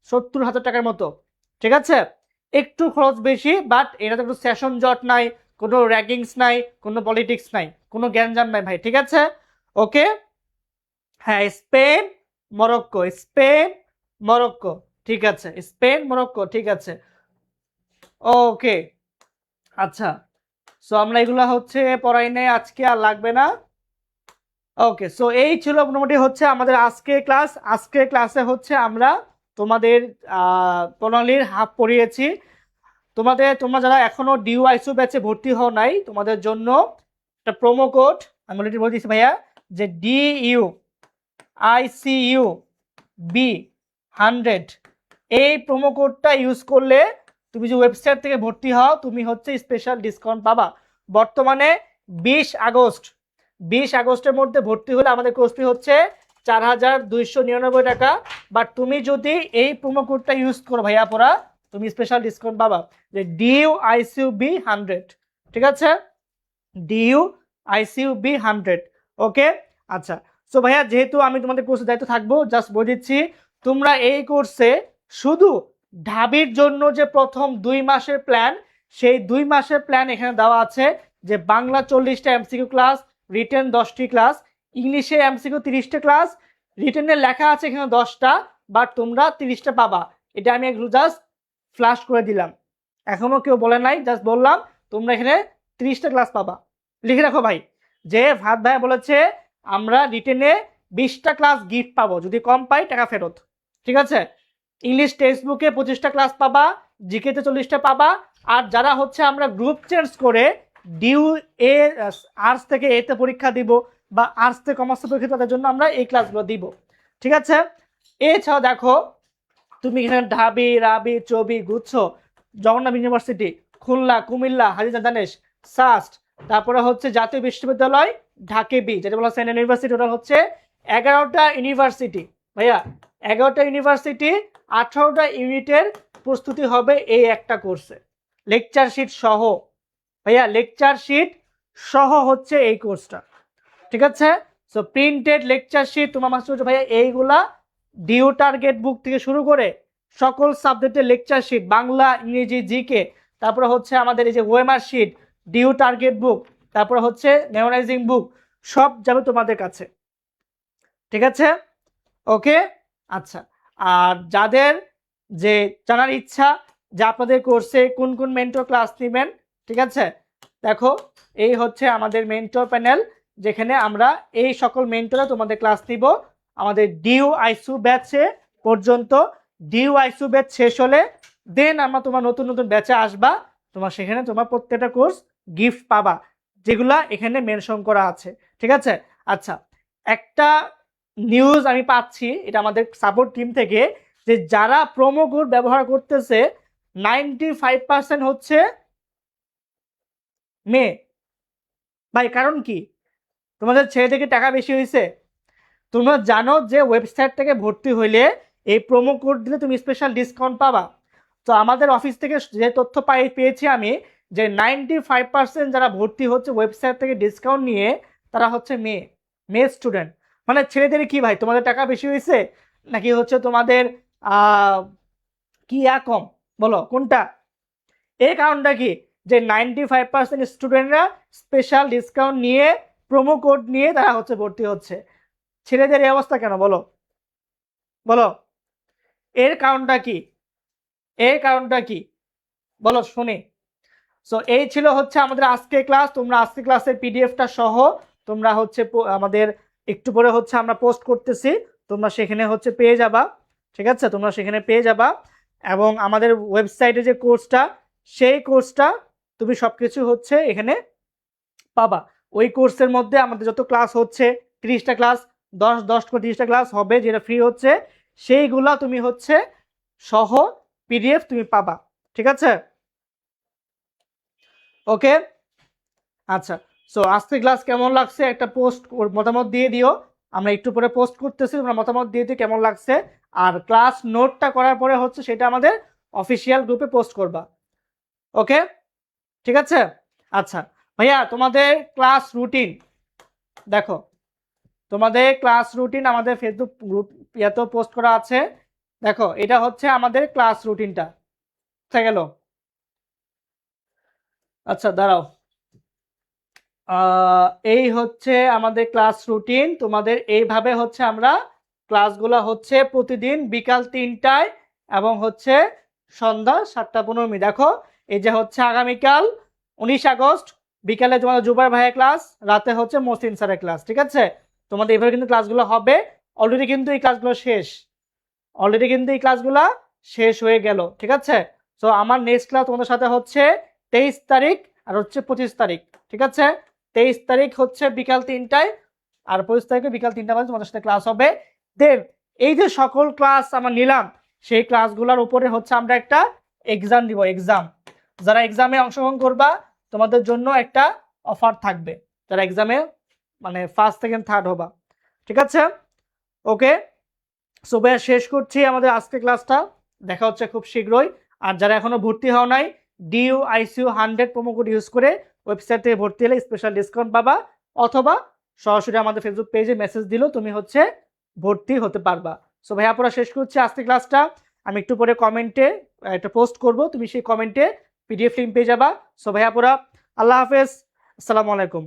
70,000 টাকার মতো, ঠিক আছে। একটু খরচ বেশি, বাট এটাতে কোনো সেশন জট নাই, কোনো র্যাগিংস নাই, কোনো পলিটিক্স নাই, কোনো জ্ঞানজাম নাই ভাই, ঠিক আছে। ওকে, হ্যাঁ, স্পেন মরক্কো, স্পেন মরক্কো, ঠিক আছে, স্পেন মরক্কো, ঠিক আছে। ওকে, আচ্ছা, সো আমরা এগুলা হচ্ছে পড়াই নেই আজকে, আর লাগবে না। ওকে, সো এই ছিল মোটামুটি হচ্ছে আমাদের আজকে ক্লাস। আজকে ক্লাসে হচ্ছে আমরা তোমাদের প্রণালীর হাফ পড়িয়েছি। তোমরা যারা এখনো ডিউ আইসিইউ ব্যাচে ভর্তি হও নাই, তোমাদের জন্য একটা প্রোমো কোড আমি অলরেডি বলে দিচ্ছি ভাইয়া, যে ডিইউ আইসিইউ বি 100, এই প্রোমো কোডটা ইউজ করলে তুমি যে ওয়েবসাইট থেকে ভর্তি হও, তুমি হচ্ছে স্পেশাল ডিসকাউন্ট পাবা। বর্তমানে 20 আগস্টের মধ্যে ভর্তি হলে আমাদের কোর্স ফি হচ্ছে 4,299 টাকা। বাট তুমি যদি এই প্রোমো কোডটা ইউজ করো ভাইয়া পড়া, তুমি স্পেশাল ডিসকাউন্ট পাবা, যে ডিইউ আইসিইউ বি 100, ঠিক আছে, ডিইউ আইসিইউ বি 100। ওকে, আচ্ছা, সো ভাইয়া যেহেতু আমি তোমাদের কোর্সে দায়িত্ব থাকবো, জাস্ট বলে দিচ্ছি, তোমরা এই কোর্সে শুধু ঢাবির জন্য যে প্রথম 2 মাসের প্ল্যান, সেই 2 মাসের প্ল্যান এখানে দেওয়া আছে, যে বাংলা 40টা এমসিকিউ ক্লাস, রিটেন 10টি ক্লাস, ইংলিশে এমসিকিউ 30টা ক্লাস, রিটেনে লেখা আছে এখানে 10টা, বাট তোমরা 30টা পাবা। এটা আমি জাস্ট ফ্ল্যাশ করে দিলাম, এখনো কেউ বলে নাই, জাস্ট বললাম তোমরা এখানে 30টা ক্লাস পাবা। লিখে রাখো ভাই, যে ভাত ভাই বলেছে আমরা রিটেনে 20টা ক্লাস গিফট পাবো, যদি কম পাই টাকা ফেরত, ঠিক আছে। ইংলিশ টেক্সট বুকে 25টা ক্লাস পাবা, জিকেতে 40টা পাবা। আর যারা হচ্ছে আমরা গ্রুপ চেঞ্জ করে ডিউ এ আর্টস থেকে এতে পরীক্ষা দিব, বা আর্টস থেকে কমার্সে পরীক্ষা, তাদের জন্য আমরা এই ক্লাসগুলো দিব, ঠিক আছে। এছাড়াও দেখো, তুমি এখানে ঢাবি, রাবি, চবি, গুচ্ছ, জগন্নাথ ইউনিভার্সিটি, খুলনা, কুমিল্লা, হাজিরা দানেশ, সাস্ট, তারপরে হচ্ছে জাতীয় বিশ্ববিদ্যালয় ঢাকেবি, যেটা বলা সেন্ট্রাল ইউনিভার্সিটি, ওটা হচ্ছে 11টা ইউনিভার্সিটি ভাইয়া, 11টা ইউনিভার্সিটি, 18টা ইউনিটের প্রস্তুতি হবে এই একটা কোর্সে, লেকচার শিট সহ ভাইয়া, লেকচার শিট সহ হচ্ছে এই কোর্সটা, ঠিক আছে। সো প্রিন্টেড লেকচার শিট তোমার মাস্টার ভাইয়া, এইগুলা ডিউ টার্গেট বুক থেকে শুরু করে সকল সাবজেক্টের লেকচার শিট, বাংলা, ইংরেজি, জিকে, তারপরে হচ্ছে আমাদের এই যে OMR sheet, DU target book, তারপরে হচ্ছে মেমোরাইজিং বুক, সব যাবে তোমাদের কাছে, ঠিক আছে? ওকে, আচ্ছা। আর যাদের যে জানার ইচ্ছা যে আপনাদের কোর্সে কোন কোন মেন্টর ক্লাস নেবেন, ঠিক আছে, দেখো এই হচ্ছে আমাদের মেন্টর প্যানেল, যেখানে আমরা এই সকল মেন্টরে তোমাদের ক্লাস নিব আমাদের ডিউ আইসিউ ব্যাচে পর্যন্ত। ডিউ আইসিউ ব্যাচ শেষ হলে দেন আমরা তোমার নতুন নতুন ব্যাচে আসবা, তোমার সেখানে তোমার প্রত্যেকটা কোর্স গিফট পাবা, যেগুলা এখানে মেনশন করা আছে, ঠিক আছে? আচ্ছা, একটা নিউজ আমি পাচ্ছি, এটা আমাদের সাপোর্ট টিম থেকে, যে যারা প্রোমো কোড ব্যবহার করতেছে 95% হচ্ছে মেয়ে। ভাই কারণ কি? তোমাদের ছেলে থেকে টাকা বেশি হয়েছে? তোমরা জানো যে ওয়েবসাইট থেকে ভর্তি হইলে এই প্রোমো কোড দিলে তুমি স্পেশাল ডিসকাউন্ট পাবা। তো আমাদের অফিস থেকে যে তথ্য পেয়েছি আমি, যে 95% যারা ভর্তি হচ্ছে ওয়েবসাইট থেকে ডিসকাউন্ট নিয়ে, তারা হচ্ছে মেয়ে, মেয়ে স্টুডেন্ট। মানে ছেলেদের কি ভাই, তোমাদের টাকা বেশি হয়েছে নাকি হচ্ছে তোমাদের কি কম? বলো কোনটা? এই কারণটা কি, যে 95% স্টুডেন্টরা স্পেশাল ডিসকাউন্ট নিয়ে, প্রোমো কোড নিয়ে তারা হচ্ছে ভর্তি হচ্ছে। ছেলেদের এই অবস্থা কেন বলো? বলো এর কারণটা কি? এর কারণটা কি বলো শুনি। সো এই ছিল হচ্ছে আমাদের আজকের ক্লাস। তোমরা আজকের ক্লাসের পিডিএফটা সহ তোমরা হচ্ছে আমাদের একটু পরে হচ্ছে আমরা পোস্ট করতেছি, তোমরা সেখানে হচ্ছে পেয়ে যাবা, ঠিক আছে? তোমরা সেখানে পেয়ে যাবা। এবং আমাদের ওয়েবসাইটে যে কোর্সটা, সেই কোর্সটা তুমি সব কিছু হচ্ছে এখানে পাবা। ওই কোর্সের মধ্যে আমাদের যত ক্লাস হচ্ছে 30টা ক্লাস, 10 করে 30টা ক্লাস হবে যেটা ফ্রি হচ্ছে, সেইগুলা তুমি হচ্ছে সহ পিডিএফ তুমি পাবা, ঠিক আছে? ওকে, আচ্ছা। সো আজকের ক্লাস কেমন লাগছে একটা পোস্ট মতামত দিয়ে দিও, আমরা একটু পরে পোস্ট করতেছি, তোমরা মতামত দিয়ে দিও কেমন লাগছে। আর ক্লাস নোটটা করার পরে হচ্ছে সেটা আমাদের অফিসিয়াল গ্রুপে পোস্ট করবা, ওকে? ঠিক আছে, আচ্ছা। ভাইয়া তোমাদের ক্লাস রুটিন দেখো, তোমাদের ক্লাস রুটিন আমাদের ফেসবুক গ্রুপ ইয়াতেও পোস্ট করা আছে, দেখো এটা হচ্ছে আমাদের ক্লাস রুটিনটা, ঠিক গেল? আচ্ছা দাঁড়াও, এই হচ্ছে আমাদের ক্লাস রুটিন। তোমাদের এইভাবে হচ্ছে আমরা ক্লাসগুলো হচ্ছে প্রতিদিন বিকাল 3টায় এবং হচ্ছে সন্ধ্যা 7:15। দেখো এই যে হচ্ছে আগামীকাল 19 আগস্ট বিকালে তোমাদের জুবাইর ভাইয়ের ক্লাস, রাতে হচ্ছে মহসিন স্যারের ক্লাস, ঠিক আছে? তোমাদের এইভাবে কিন্তু ক্লাসগুলো হবে। অলরেডি কিন্তু এই ক্লাসগুলো শেষ, অলরেডি কিন্তু এই ক্লাসগুলো শেষ হয়ে গেল, ঠিক আছে? সো আমার নেক্সট ক্লাস তোমাদের সাথে হচ্ছে 23 তারিখ আর হচ্ছে 25 তারিখ, ঠিক আছে? 23 তারিখ হচ্ছে বিকাল 3টায় আর 25 তারিখে বিকাল 3টা বাজে তোমাদের সাথে ক্লাস হবে। দেন এই যে সকল ক্লাস আমরা নিলাম, সেই ক্লাসগুলোর উপরে হচ্ছে আমরা একটা এক্সাম দিব। এক্সাম, যারা এক্সামে অংশগ্রহণ করবা তোমাদের জন্য একটা অফার থাকবে, যারা এক্সামে মানে ফার্স্ট সেকেন্ড থার্ড হবা, ঠিক আছে? ওকে, সো ভাইয়া শেষ করছি আমাদের আজকের ক্লাসটা, দেখা হচ্ছে খুব শীঘ্রই। আর যারা এখনো ভর্তি হও নাই, DU ICU 100 promo code use করে ওয়েবসাইট থেকে ভর্তি হলে স্পেশাল ডিসকাউন্ট পাবা, অথবা সরাসরি আমাদের ফেসবুক পেজে মেসেজ দিলেও তুমি হচ্ছে ভর্তি হতে পারবা। সো ভাইয়া পুরো শেষ করছি আজকের ক্লাসটা। আমি একটু পরে কমেন্টে একটা পোস্ট করব, তুমি সেই কমেন্টে পিডিএফ লিঙ্ক পেয়ে যাবা। সো ভাইয়া পুরা আল্লাহ হাফেজ, আসসালামু আলাইকুম।